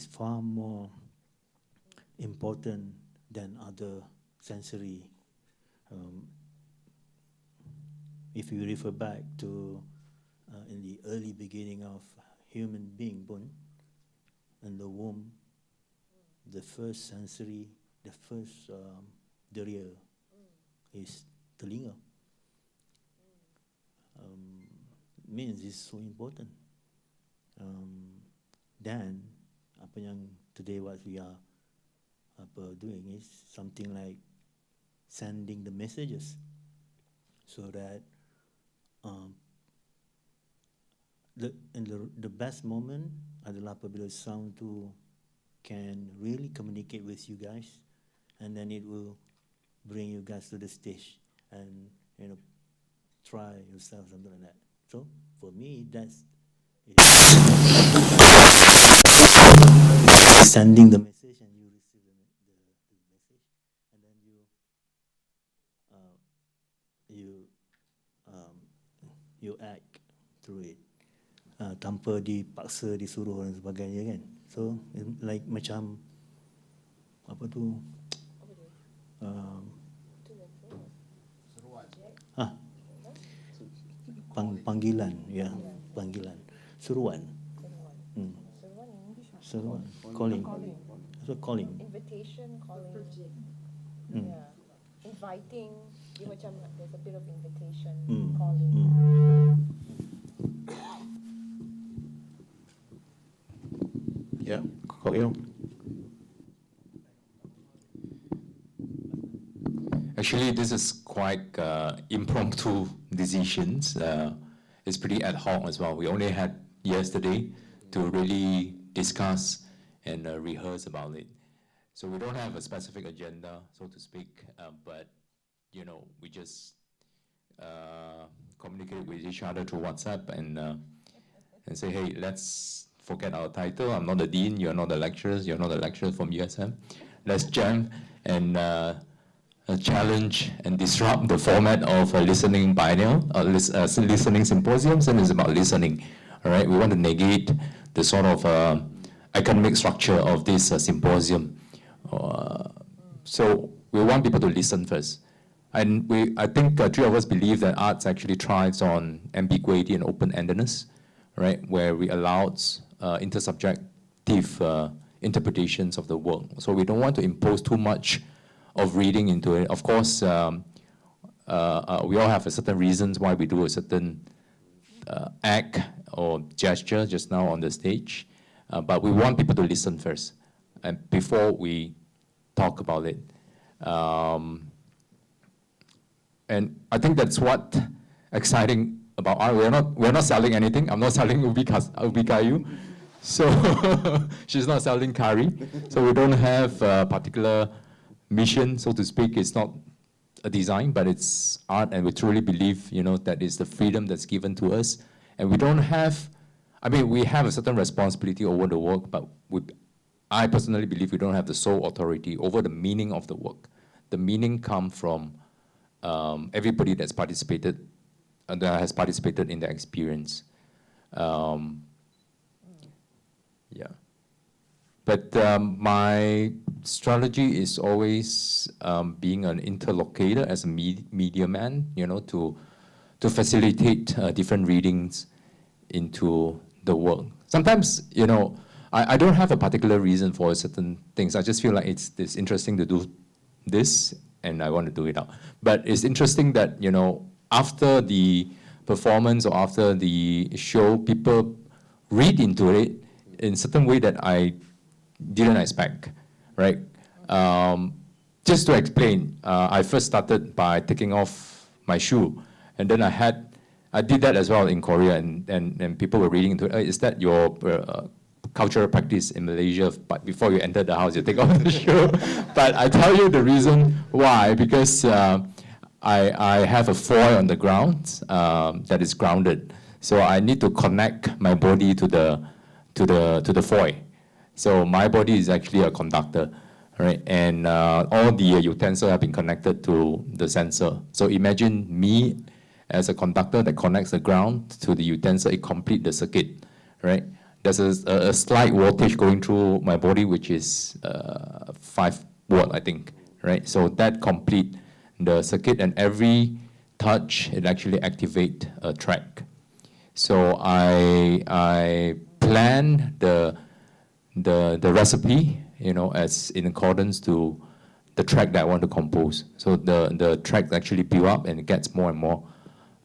far more important than other sensory. If you refer back to in the early beginning of human being born in the womb, the first sensory, the first derial is telinga. Means it's so important. Then apa yang today what we are doing is something like sending the messages, so that the best moment adalah apabila sound tu can really communicate with you guys, and then it will bring you guys to the stage and, you know, try yourself, something like that. So for me, that's sending the message and you receive the message, and then you act through it tanpa dipaksa, disuruh dan sebagainya kan. So like macam apa tu panggilan, ya, panggilan, seruan. Seruan, calling. So calling. Invitation, calling. Yeah. Inviting. You macam there's a bit of invitation, calling. Yeah, Koyong. Actually, this is quite impromptu decisions. It's pretty ad hoc as well. We only had yesterday to really discuss and rehearse about it. So we don't have a specific agenda, so to speak, but you know, we just communicate with each other through WhatsApp and say, hey, let's forget our title. I'm not the dean. You're not the lecturers. You're not the lecturer from USM. Let's jam and challenge and disrupt the format of a listening biennial, listening symposiums, and it's about listening. All right, we want to negate the sort of academic structure of this symposium. So we want people to listen first. And I think three of us believe that arts actually thrives on ambiguity and open-endedness, right, where we allowed intersubjective interpretations of the work. So we don't want to impose too much of reading into it. Of course, we all have a certain reasons why we do a certain act or gesture just now on the stage, but we want people to listen first, and before we talk about it. And I think that's what exciting about art. We're not selling anything. I'm not selling ubi kayu, so she's not selling curry. So we don't have a particular mission, so to speak. It's not a design, but it's art, and we truly believe, you know, that is the freedom that's given to us. And we don't have, I mean, we have a certain responsibility over the work, but I personally believe we don't have the sole authority over the meaning of the work. The meaning comes from everybody that's participated, that has participated in the experience. Yeah. But my strategy is always being an interlocutor as a media man, to facilitate different readings into the work. Sometimes, I don't have a particular reason for certain things. I just feel like it's interesting to do this, and I want to do it out. But it's interesting that, after the performance or after the show, people read into it in a certain way that I didn't expect, right? Just to explain, I first started by taking off my shoe, and then I did that as well in Korea, and people were reading into it. Is that your cultural practice in Malaysia? But before you enter the house, you take off the shoe. But I tell you the reason why, because I have a foil on the ground that is grounded, so I need to connect my body to the foil. So my body is actually a conductor, right? And all the utensils have been connected to the sensor. So imagine me as a conductor that connects the ground to the utensil, it completes the circuit, right? There's a slight voltage going through my body, which is 5 watt, I think, right? So that complete the circuit, and every touch, it actually activate a track. So I plan the recipe, as in accordance to the track that I want to compose. So the track actually build up, and it gets more and more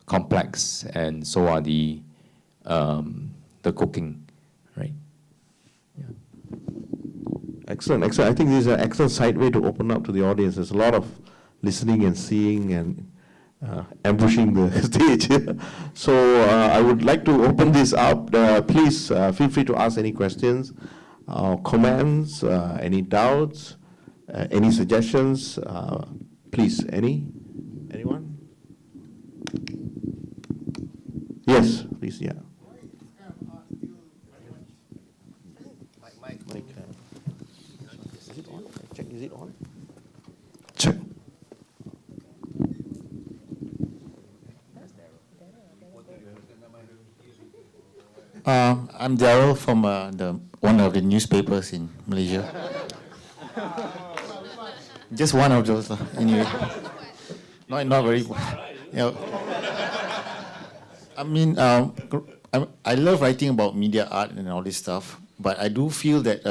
complex, and so are the cooking, right? Yeah. Excellent, excellent. I think this is an excellent side way to open up to the audience. There's a lot of listening and seeing and ambushing the stage. So I would like to open this up. Please feel free to ask any questions, comments, any doubts, any suggestions. Please, anyone? Yes, please, yeah. Mic, is it on? Check, is it on? Check. I'm Daryl from one of the newspapers in Malaysia. Just one of those, anyway. Not very. I mean, I love writing about media art and all this stuff, but I do feel that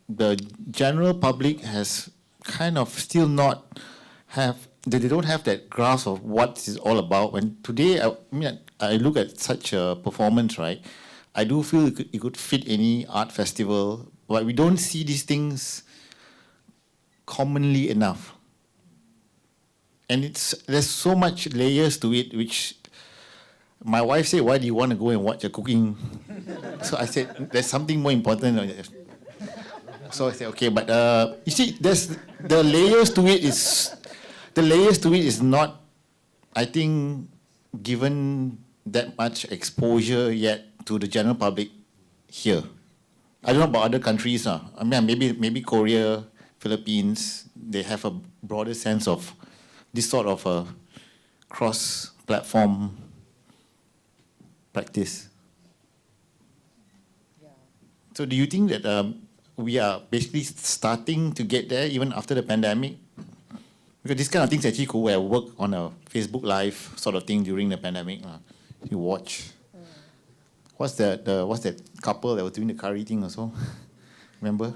the general public has kind of still not they don't have that grasp of what it's all about. When today, I look at such a performance, right? I do feel it could fit any art festival, but we don't see these things commonly enough. And there's so much layers to it, which my wife said, "Why do you want to go and watch a cooking?" So I said, "There's something more important." So I said, "Okay," but you see, the layers to it is not, I think, given that much exposure yet to the general public here. I don't know about other countries. I mean, maybe Korea, Philippines, they have a broader sense of this sort of a cross-platform practice. Yeah. So do you think that we are basically starting to get there even after the pandemic? Because this kind of things actually could have worked on a Facebook Live sort of thing during the pandemic. You watch. What's that couple that was doing the curry thing also? Remember?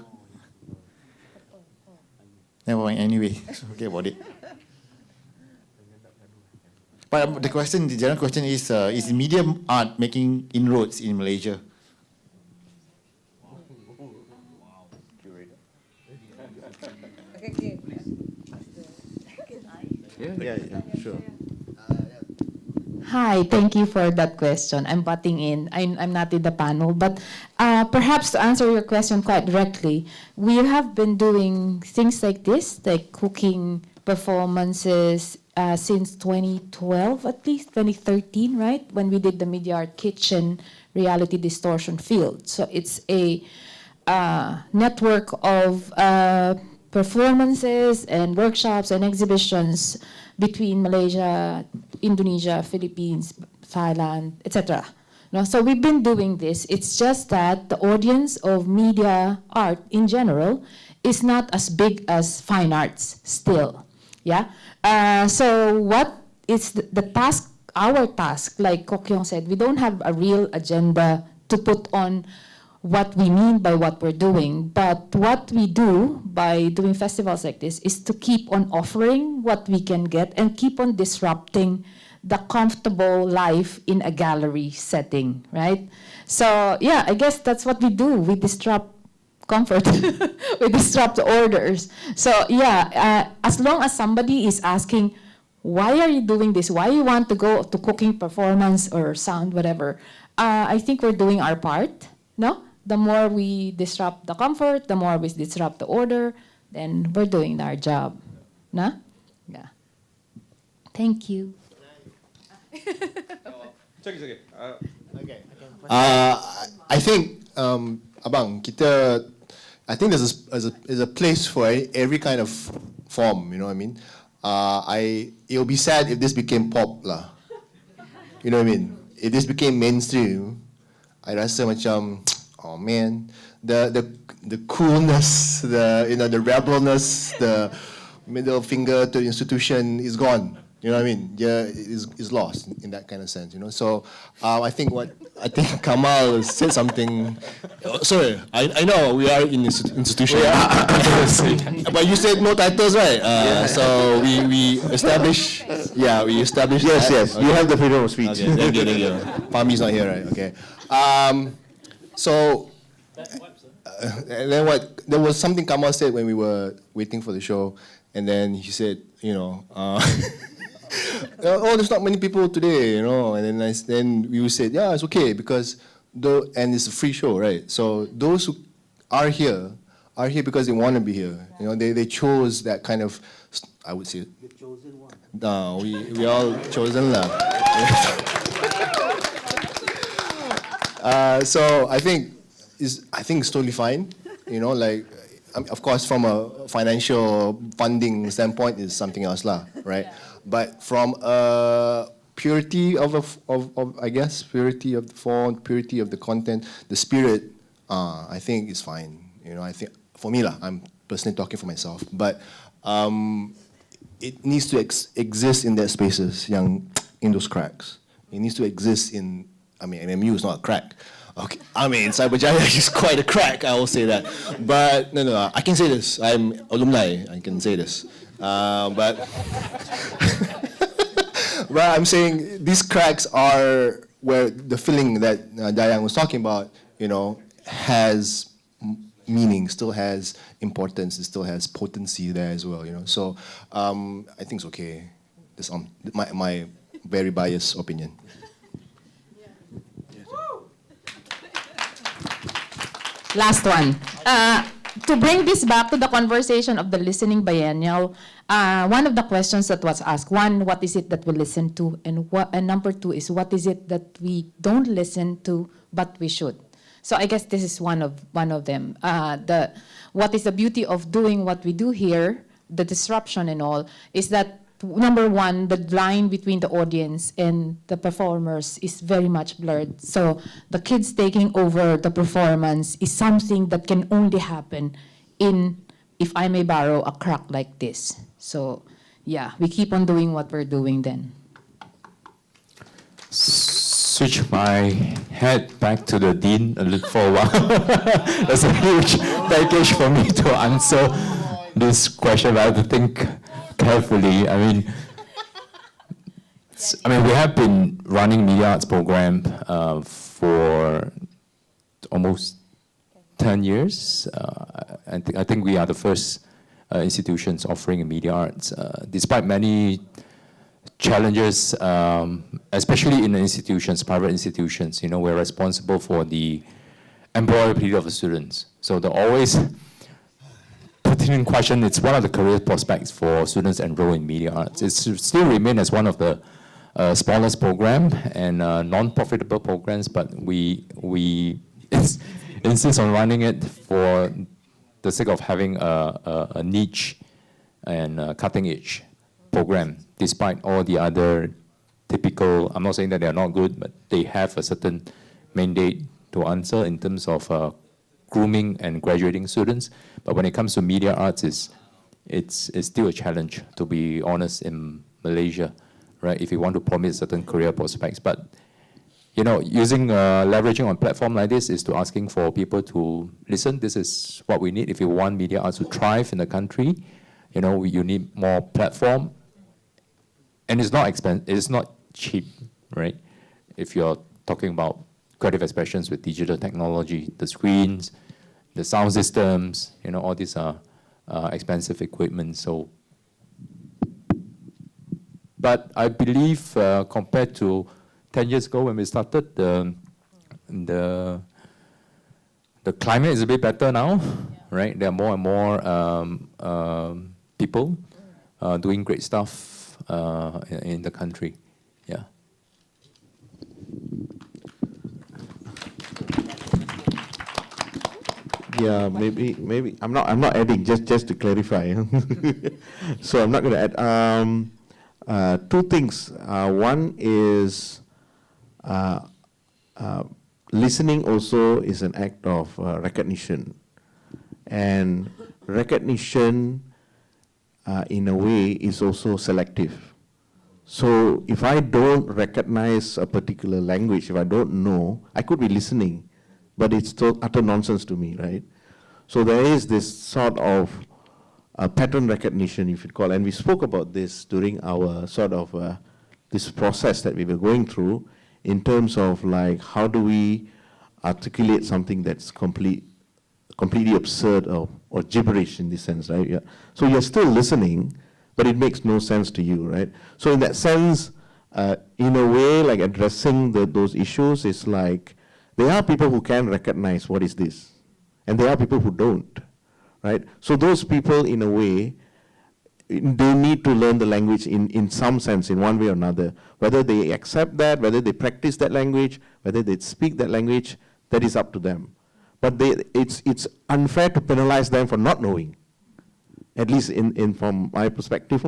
Never mind, anyway, forget about it. But the general question is media art making inroads in Malaysia? Yeah, sure. Hi, thank you for that question. I'm butting in. I'm not in the panel, but perhaps to answer your question quite directly, we have been doing things like this, like cooking performances since 2012, at least 2013, right? When we did the Media Art Kitchen Reality Distortion Field. So it's a network of performances and workshops and exhibitions between Malaysia, Indonesia, Philippines, Thailand, etc. No, so we've been doing this. It's just that the audience of media art in general is not as big as fine arts still. Yeah. So what is the task? Our task, like Kok Kyung said, we don't have a real agenda to put on what we mean by what we're doing. But what we do by doing festivals like this is to keep on offering what we can get and keep on disrupting the comfortable life in a gallery setting, right? So yeah, I guess that's what we do. We disrupt comfort. We disrupt orders. So yeah, as long as somebody is asking, why are you doing this? Why you want to go to cooking performance or sound, whatever, I think we're doing our part, no? The more we disrupt the comfort, the more we disrupt the order, then we're doing our job, no? Yeah. Thank you. Okay. I think, abang, I think there's a place for every kind of form. You know what I mean? It'll be sad if this became pop lah. You know what I mean? If this became mainstream, I rasa macam, oh man, the coolness, the rebelness, the middle finger to the institution is gone. You know what I mean? Yeah, is lost in that kind of sense. You know. So I think Kamal said something. Sorry, I know we are in institution, but you said no titles, right? So we established. Yeah, we established. Yes, that. yes. Okay. You have the freedom of speech. Okay, thank you. Pami's not here, right? Okay. So. And then what? There was something Kamal said when we were waiting for the show, and then he said, you know. Oh, there's not many people today, you know. And then we said, yeah, it's okay because and it's a free show, right? So those who are here because they want to be here. You know, they chose that kind of, I would say. The chosen one. No, we all chosen lah. So I think it's totally fine. You know, like of course from a financial funding standpoint is something else lah, right? Yeah. But from a purity of I guess, purity of the form, purity of the content, the spirit, I think is fine. You know, I think for me lah, I'm personally talking for myself. But it needs to exist in their spaces, in those cracks. It needs to exist in. I mean, MMU is not a crack. Okay, I mean, Cyberjaya is quite a crack. I will say that. But no, I can say this. I'm alumni. I can say this. But I'm saying these cracks are where the feeling that Dayang was talking about, you know, has meaning, still has importance, it still has potency there as well, you know. So I think it's okay. That's my very biased opinion. Last one. To bring this back to the conversation of the listening biennial, one of the questions that was asked, one, what is it that we listen to? And number two is, what is it that we don't listen to, but we should? So I guess this is one of them. What is the beauty of doing what we do here, the disruption and all, is that number one, the line between the audience and the performers is very much blurred. So the kids taking over the performance is something that can only happen in, if I may borrow, a crack like this. So yeah, we keep on doing what we're doing then. Switch my head back to the dean a little for a while. That's a huge package for me to answer this question. I have to think carefully. I mean, we have been running media arts program for almost 10 years. I think we are the first institutions offering media arts, despite many challenges, especially in the institutions, private institutions. You know, we're responsible for the employability of the students. So they're always putting in question, it's one of the career prospects for students enrolled in media arts. It still remains as one of the smallest program and non-profitable programs, but it's insist on running it for the sake of having a niche and cutting edge program, despite all the other typical, I'm not saying that they're not good, but they have a certain mandate to answer in terms of grooming and graduating students. But when it comes to media arts, it's still a challenge, to be honest, in Malaysia, right? If you want to promise certain career prospects. But, you know, leveraging on platform like this is to asking for people to listen. This is what we need if you want media arts to thrive in the country. You know, you need more platform. And it's not expensive, it's not cheap, right? If you're talking about creative expressions with digital technology, the screens, the sound systems, you know, all these are expensive equipment. So, but I believe compared to 10 years ago when we started, the climate is a bit better now, right? There are more and more people doing great stuff in the country. Yeah. Yeah, maybe I'm not adding, just to clarify. So I'm not going to add. Two things. One is listening also is an act of recognition, and recognition in a way is also selective. So if I don't recognize a particular language, if I don't know, I could be listening, but it's still utter nonsense to me, right? So there is this sort of pattern recognition, if you call, and we spoke about this during our sort of this process that we were going through in terms of like how do we articulate something that's completely absurd or gibberish in this sense, right? Yeah. So you're still listening, but it makes no sense to you, right? So in that sense, in a way, like addressing those issues is like, there are people who can recognize what is this, and there are people who don't, right? So those people, in a way, they need to learn the language in some sense, in one way or another. Whether they accept that, whether they practice that language, whether they speak that language, that is up to them. But it's unfair to penalize them for not knowing, at least from my perspective,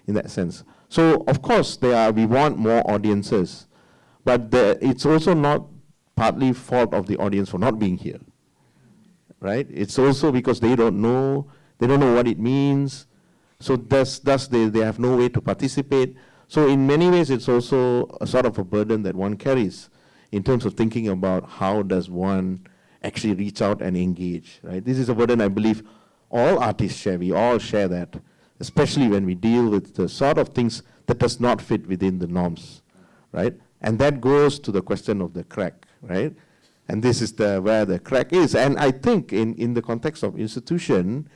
in that sense. So of course we want more audiences, but it's also not partly fault of the audience for not being here, right? It's also because they don't know what it means, so thus they have no way to participate. So in many ways, it's also a sort of a burden that one carries in terms of thinking about how does one actually reach out and engage, right? This is a burden I believe all artists share. We all share that, especially when we deal with the sort of things that does not fit within the norms, right? And that goes to the question of the crack, right? And this is where the crack is. And I think in the context of institution,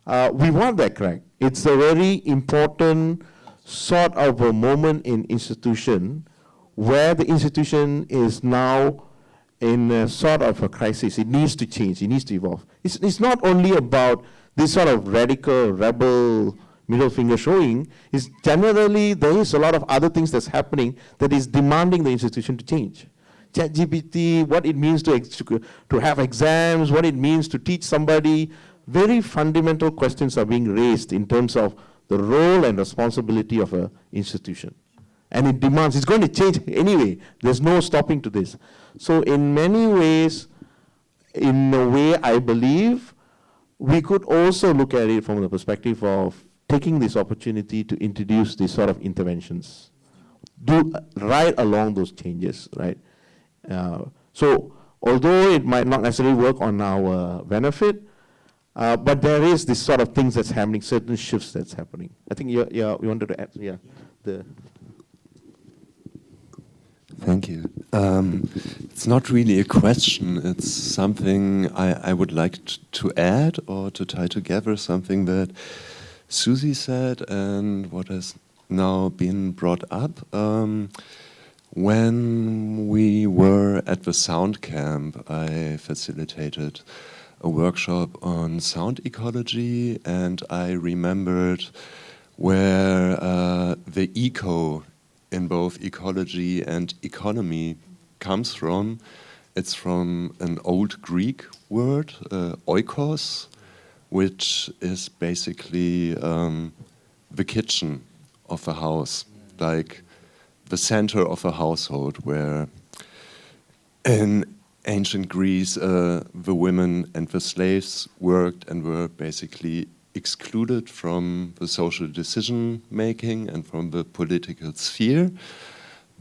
we want that crack. It's a very important sort of a moment in institution where the institution is now in a sort of a crisis. It needs to change, it needs to evolve. It's not only about this sort of radical, rebel, middle finger showing. It's generally, there is a lot of other things that's happening that is demanding the institution to change. ChatGPT, what it means to have exams, what it means to teach somebody, very fundamental questions are being raised in terms of the role and responsibility of an institution. And it demands, it's going to change anyway. There's no stopping to this. So in many ways, in a way, I believe, we could also look at it from the perspective of taking this opportunity to introduce these sort of interventions, do right along those changes, right? So although it might not necessarily work on our benefit, but there is this sort of things that's happening, certain shifts that's happening. I think you wanted to add, Thank you. It's not really a question, it's something I would like to add or to tie together something that Susie said and what has now been brought up. When we were at the sound camp, I facilitated a workshop on sound ecology, and I remembered where the eco in both ecology and economy comes from it's from an old Greek word, oikos, which is basically the kitchen of a house, like the center of a household, where in ancient Greece, the women and the slaves worked and were basically excluded from the social decision making and from the political sphere.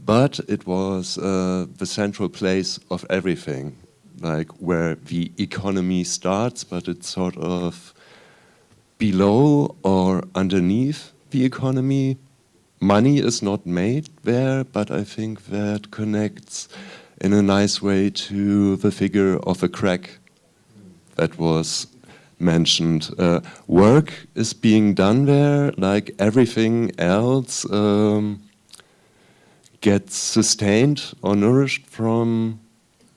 But it was the central place of everything, like where the economy starts, but it's sort of below or underneath the economy. Money is not made there, but I think that connects in a nice way to the figure of a crack that was mentioned. Work is being done there, like everything else gets sustained or nourished from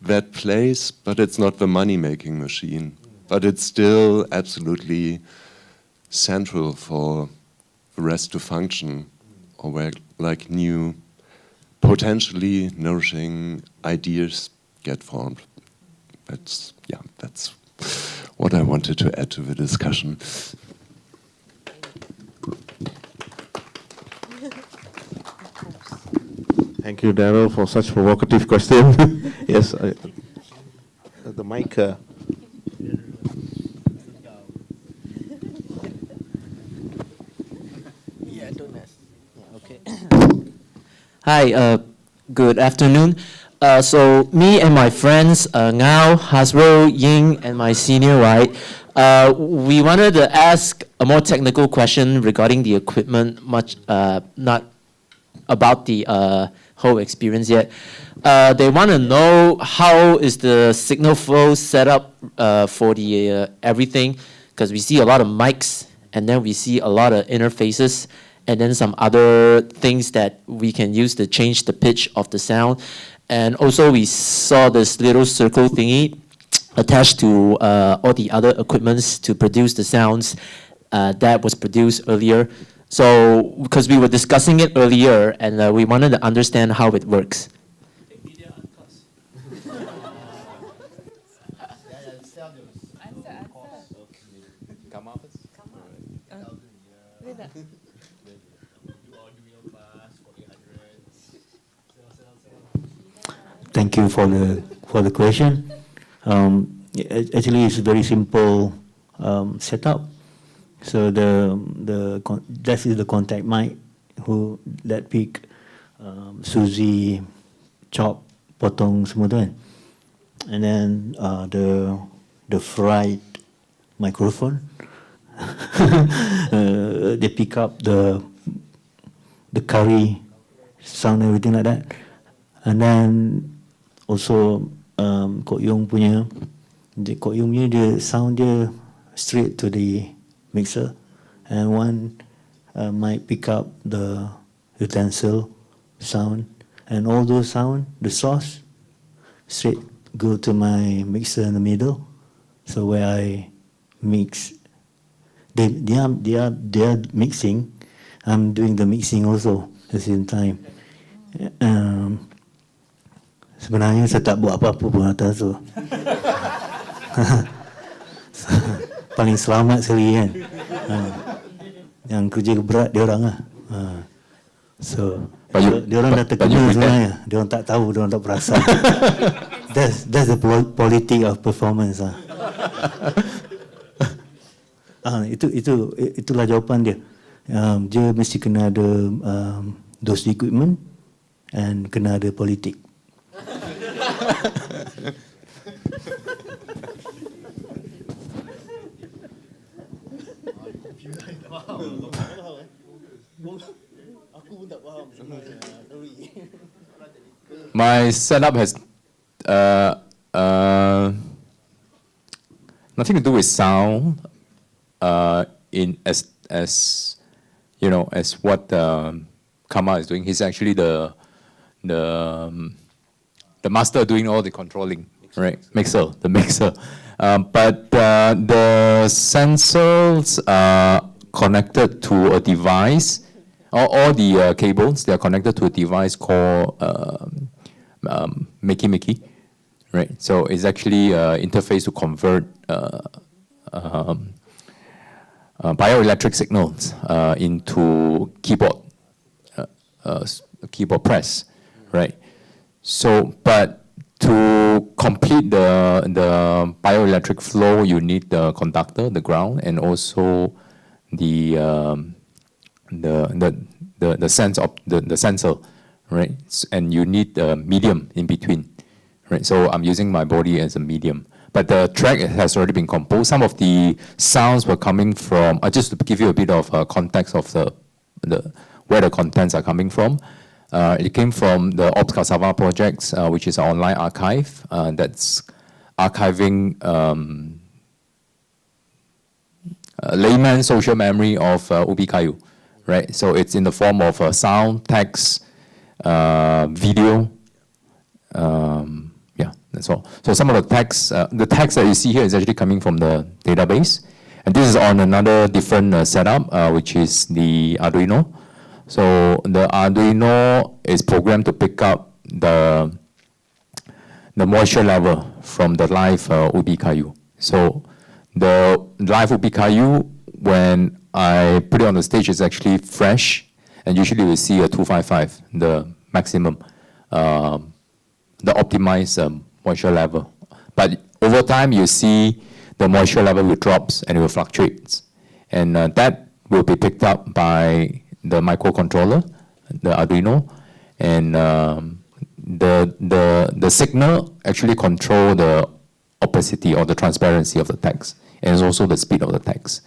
that place, but it's not the money-making machine. But it's still absolutely central for the rest to function, or where like new, potentially nourishing ideas get formed. That's what I wanted to add to the discussion. Thank you, Daryl, for such provocative question. Yes, the mic. Yeah, don't ask. Okay. Hi, good afternoon. So me and my friends, Ngao, Hasbro, Ying, and my senior, right, we wanted to ask a more technical question regarding the equipment, much not about the whole experience yet. They want to know how is the signal flow set up for the everything, because we see a lot of mics, and then we see a lot of interfaces, and then some other things that we can use to change the pitch of the sound. And also we saw this little circle thingy attached to all the other equipments to produce the sounds that was produced earlier. So, because we were discussing it earlier, and we wanted to understand how it works. Thank you for the question. Actually, it's a very simple setup. So that is the contact mic that pick Suzy, chop, potong semua tu kan. And then the fried microphone. They pick up the curry sound, everything like that. And then also Kok Yung punya, dia sound dia straight to the mixer, and one might pick up the utensil sound, and all those sound, the source, straight go to my mixer in the middle. So where I mix, they are mixing, I'm doing the mixing also at the same time. Sebenarnya saya tak buat apa-apa pun atas tu. Paling selamat sekali kan. Yang kerja berat dia orang lah. So dia orang dah terkena sebenarnya. Dia orang tak tahu, dia orang tak perasan. That's the politics of performance lah. Itulah jawapan dia. Dia mesti kena ada those equipment and kena ada politik. My setup has nothing to do with sound. In as you know, as what Kama is doing. He's actually the master doing all the controlling, right? The mixer. But the sensors are connected to a device. All the cables, they are connected to a device called Mickey, right? So it's actually interface to convert bioelectric signals into keyboard press, right? So, but to complete the bioelectric flow, you need the conductor, the ground, and also the sensor, right? And you need the medium in between, right? So I'm using my body as a medium. But the track has already been composed. Some of the sounds were coming from, just to give you a bit of context of where the contents are coming from. It came from the Ops Cassava projects, which is an online archive that's archiving layman's social memory of Ubi Kayu, right? So it's in the form of sound, text, video. Yeah, that's all. So some of the text that you see here is actually coming from the database. And this is on another different setup, which is the Arduino. So the Arduino is programmed to pick up the moisture level from the live Ubi Kayu. So the live Ubi Kayu, when I put it on the stage, is actually fresh, and usually we see a 255, the maximum, the optimized moisture level. But over time, you see the moisture level will drops and it will fluctuate, and that will be picked up by the microcontroller, the Arduino, and the signal actually control the opacity or the transparency of the text, and it's also the speed of the text.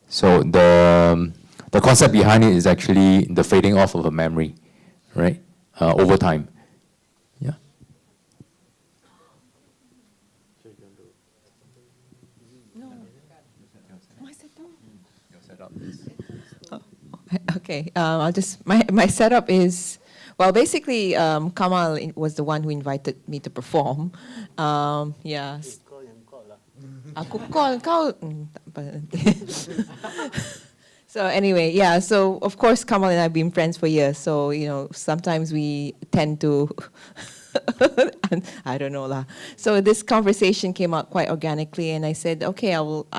So the concept behind it is actually the fading off of a memory, right, over time. Yeah. Okay, I'll just, my setup is, well, basically, Kamal was the one who invited me to perform. Yeah. Aku call kau. So anyway, yeah, so of course Kamal and I have been friends for years, so, you know, sometimes we tend to, I don't know lah. So this conversation came out quite organically, and I said, okay,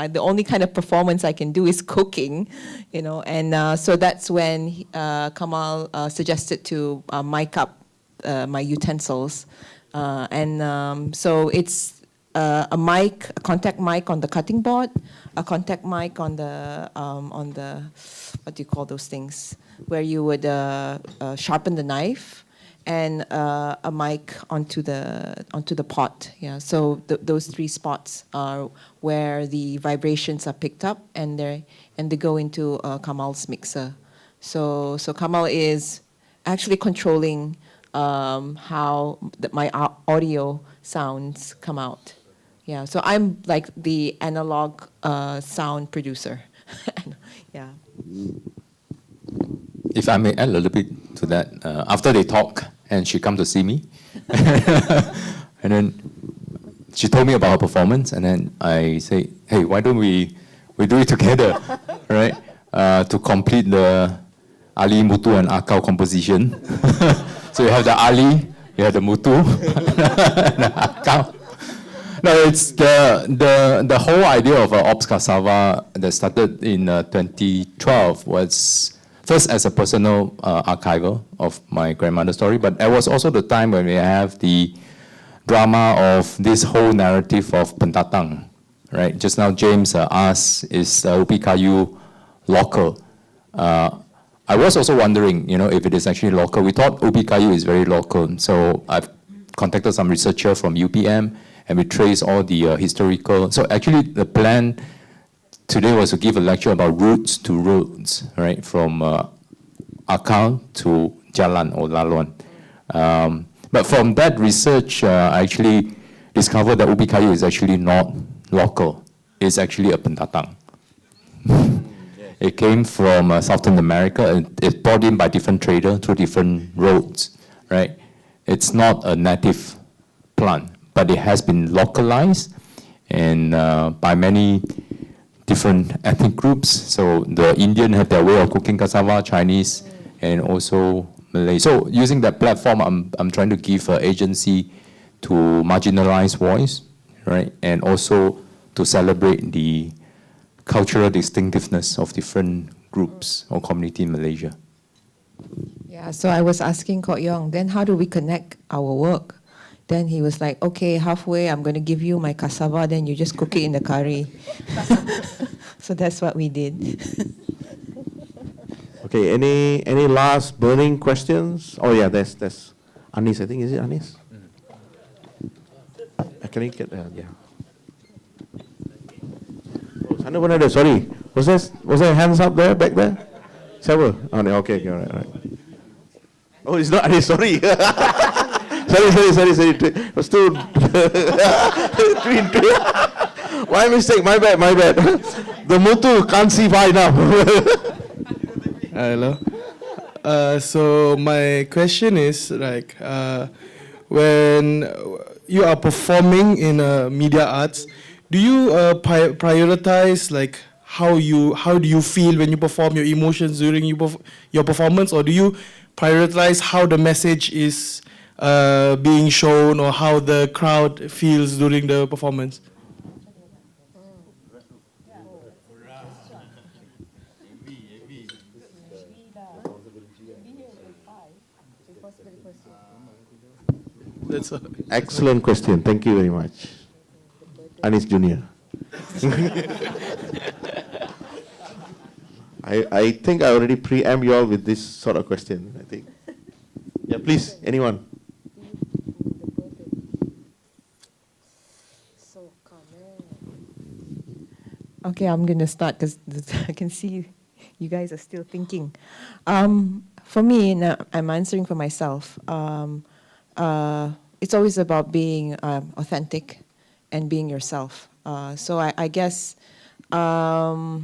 the only kind of performance I can do is cooking, you know, and so that's when Kamal suggested to mic up my utensils, and so it's a mic, a contact mic on the cutting board, a contact mic on the what do you call those things, where you would sharpen the knife, and a mic onto the pot. Yeah, so those three spots are where the vibrations are picked up, and they go into Kamal's mixer. So Kamal is actually controlling how my audio sounds come out. Yeah, so I'm like the analog sound producer. Yeah. If I may add a little bit to that, after they talk and she come to see me, and then she told me about her performance, and then I say, hey, why don't we do it together, right? To complete the Ali, Mutu, and Akau composition. So you have the Ali, you have the Mutu, and the Akau. No, it's the whole idea of Ops Cassava that started in 2012 was first as a personal archival of my grandmother's story, but it was also the time when we have the drama of this whole narrative of pentatang, right? Just now James asked, is Ubi Kayu local? I was also wondering, you know, if it is actually local. We thought Ubi Kayu is very local, so I've contacted some researcher from UPM, and we trace all the historical. So actually the plan today was to give a lecture about roots to roads, right? From Akau to Jalan or Laluan. But from that research, I actually discovered that Ubi Kayu is actually not local. It's actually a pentatang. It came from Southern America, and it's brought in by different traders through different roads, right? It's not a native plant, but it has been localized and by many different ethnic groups. So the Indian have their way of cooking cassava, Chinese, and also Malay. So using that platform, I'm trying to give agency to marginalized voice, right? And also to celebrate the cultural distinctiveness of different groups or community in Malaysia. Yeah, so I was asking Kok Yong, then how do we connect our work? Then he was like, okay, halfway I'm going to give you my cassava, then you just cook it in the curry. So that's what we did. Okay, any last burning questions? Oh yeah, that's Anis, I think. Is it Anis? Can you get, yeah. Sana pun ada, sorry. Was there hands up there, back there? Siapa? Oh, no, okay, all right. Oh, it's not Anis, sorry. sorry. It was too... My mistake, my bad. The Mutu can't see far enough. Hello. So my question is like, when you are performing in media arts, do you prioritize like how do you feel when you perform, your emotions during your performance, or do you prioritize how the message is being shown or how the crowd feels during the performance? That's all. Excellent question. Thank you very much. Anis Junior. I think I already preempt you all with this sort of question, I think. Yeah, please, anyone. Okay, I'm going to start because I can see you guys are still thinking. For me, now I'm answering for myself. It's always about being authentic and being yourself. So I guess, I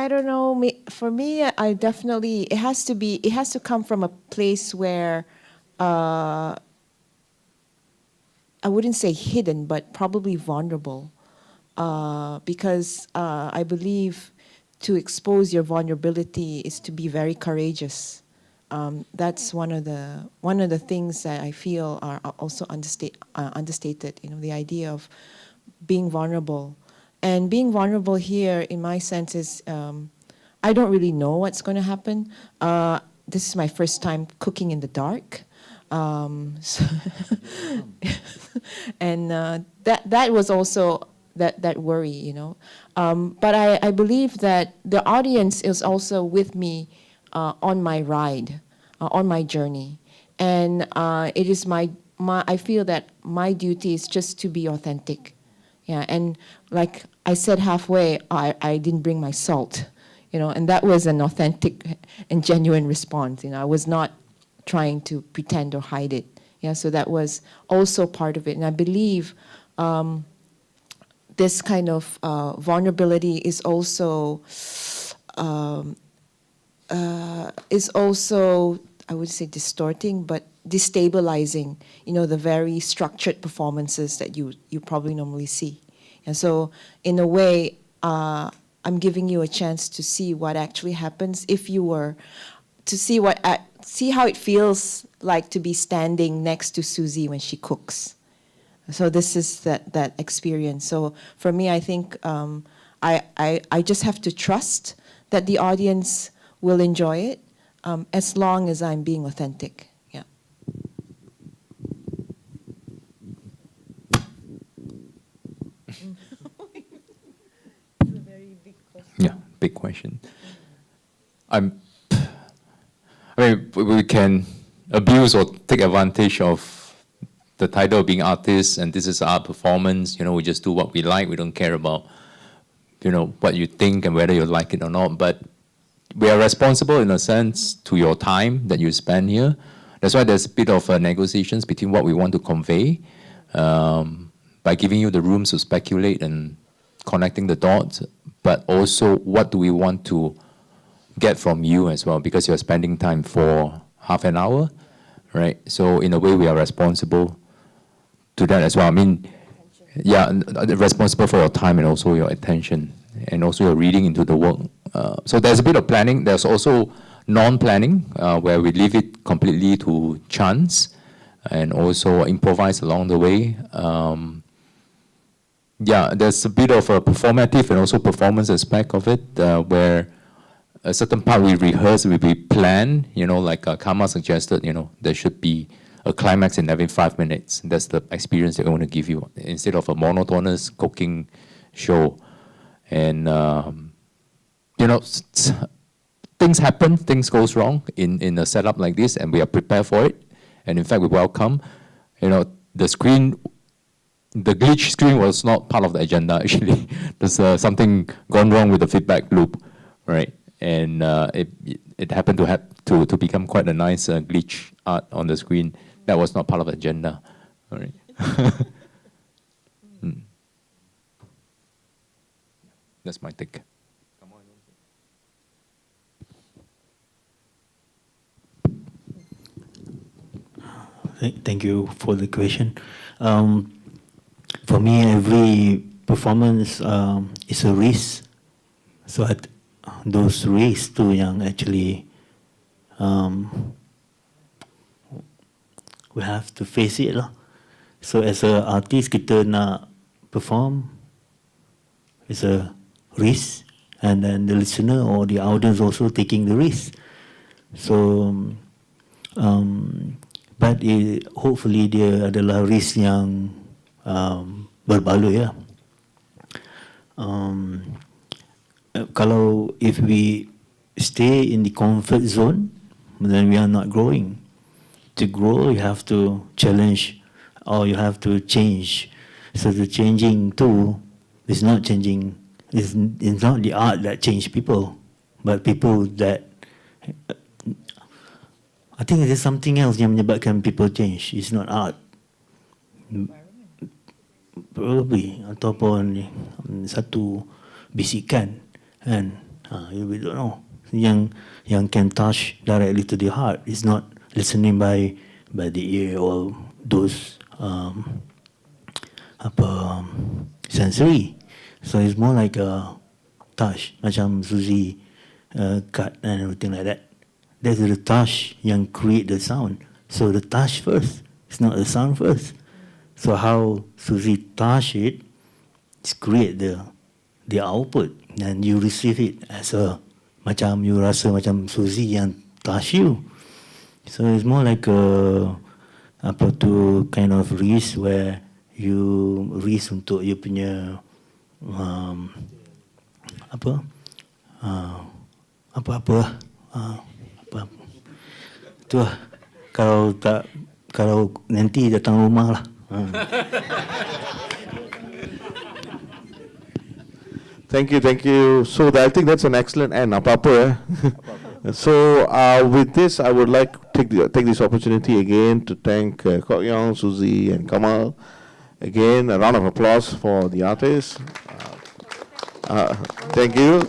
don't know, for me, I definitely, it has to come from a place where, I wouldn't say hidden, but probably vulnerable. Because I believe to expose your vulnerability is to be very courageous. That's one of the things that I feel are also understated. You know, the idea of being vulnerable, and being vulnerable here, in my sense, is I don't really know what's going to happen. This is my first time cooking in the dark, so and that was also that worry, you know. But I believe that the audience is also with me on my ride, on my journey. And it is I feel that my duty is just to be authentic. Yeah, and like I said halfway, I didn't bring my salt, you know, and that was an authentic and genuine response. You know, I was not trying to pretend or hide it. Yeah, so that was also part of it. And I believe this kind of vulnerability is also, I would say distorting, but destabilizing, you know, the very structured performances that you probably normally see. And so in a way, I'm giving you a chance to see what actually happens if you were to see how it feels like to be standing next to Susie when she cooks. So this is that experience. So for me, I think I just have to trust that the audience will enjoy it as long as I'm being authentic. Yeah. Yeah, big question. I mean, we can abuse or take advantage of the title of being artists, and this is our performance. You know, we just do what we like. We don't care about, you know, what you think and whether you like it or not. But we are responsible in a sense to your time that you spend here. That's why there's a bit of negotiations between what we want to convey by giving you the rooms to speculate and connecting the dots, but also what do we want to get from you as well, because you're spending time for half an hour, right? So in a way, we are responsible to that as well. I mean, yeah, responsible for your time and also your attention and also your reading into the work. So there's a bit of planning. There's also non-planning, where we leave it completely to chance. and also improvise along the way. Yeah, there's a bit of a performative and also performance aspect of it, where a certain part we rehearse, we plan, like Kama suggested, there should be a climax in every 5 minutes. That's the experience they're going to give you, instead of a monotonous cooking show. And, things happen, things goes wrong in a setup like this, and we are prepared for it. And in fact, we welcome, the glitch screen was not part of the agenda, actually. There's something gone wrong with the feedback loop, right? And it happened to become quite a nice glitch art on the screen. That was not part of the agenda, all right? That's my take. Thank you for the question. For me, every performance is a risk. So those risks too yang actually we have to face it lah. So as an artist, kita nak perform, it's a risk, and then the listener or the audience also taking the risk. So but hopefully dia adalah risk yang berbaloi ya. Kalau if we stay in the comfort zone, then we are not growing. To grow, you have to challenge, or you have to change. So the changing too is not changing. It's not the art that change people, but people that. I think there's something else yang menyebabkan people change. It's not art. Probably, ataupun satu bisikan, and we don't know. Yang can touch directly to the heart. It's not listening by the ear or those sensory. So it's more like a touch, macam Suzy cut and everything like that. That's the touch yang create the sound. So the touch first. It's not the sound first. So how Suzy touch it, it's create the output, and you receive it as a macam you rasa macam Suzy yang touch you. So it's more like a kind of risk where you risk untuk you punya tu lah. Kalau nanti datang rumah lah. Thank you. So I think that's an excellent end. Apa-apa, So with this, I would like to take this opportunity again to thank Kok Yong, Suzy, and Kamal. Again, a round of applause for the artists. Thank you.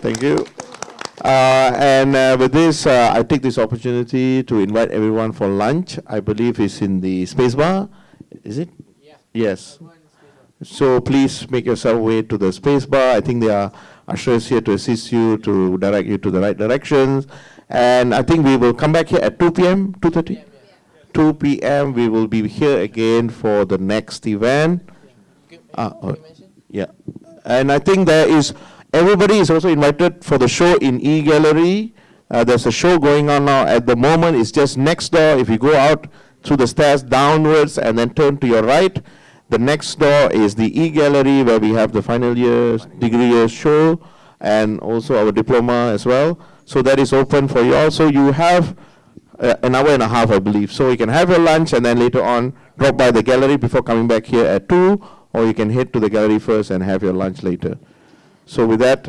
And with this, I take this opportunity to invite everyone for lunch. I believe it's in the space bar. Is it? Yeah. Yes. So please make yourself way to the space bar. I think there are ushers here to assist you, to direct you to the right directions. And I think we will come back here at 2 p.m., 2:30? 2 p.m. We will be here again for the next event. Yeah. And I think everybody is also invited for the show in E-Gallery. There's a show going on now at the moment. It's just next door. If you go out through the stairs downwards and then turn to your right, the next door is the E-Gallery, where we have the final years, degree years show, and also our diploma as well. So that is open for you all. So you have an hour and a half, I believe. So you can have your lunch and then later on drop by the gallery before coming back here at 2, or you can head to the gallery first and have your lunch later. So with that,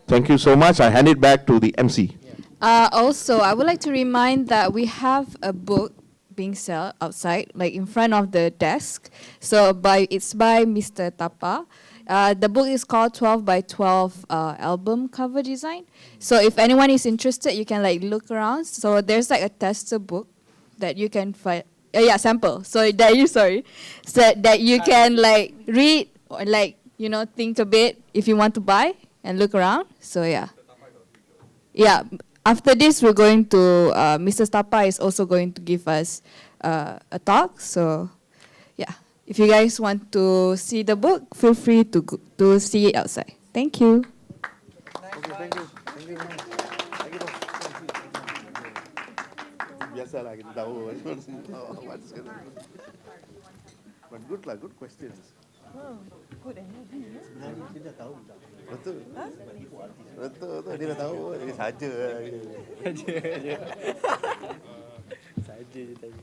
thank you so much. I hand it back to the MC. Also, I would like to remind that we have a book being sold outside, like in front of the desk. So it's by Mr. Tapa. The book is called 12 by 12 album cover design. So if anyone is interested, you can like look around. So there's like a tester book that you can find. Sample. So that you can like read or like think a bit if you want to buy and look around. So yeah. After this, we're going to Mr. Tapa is also going to give us a talk. So, yeah, if you guys want to see the book, feel free to see it outside. Thank you. Okay, thank you. Thank you. Thank you. Biasalah kita tahu what's going on. But good lah, good questions. Good energy. Sebenarnya dia dah tahu tak? Betul. Betul, dia dah tahu. Dia saja. Saja je. Saja je tadi.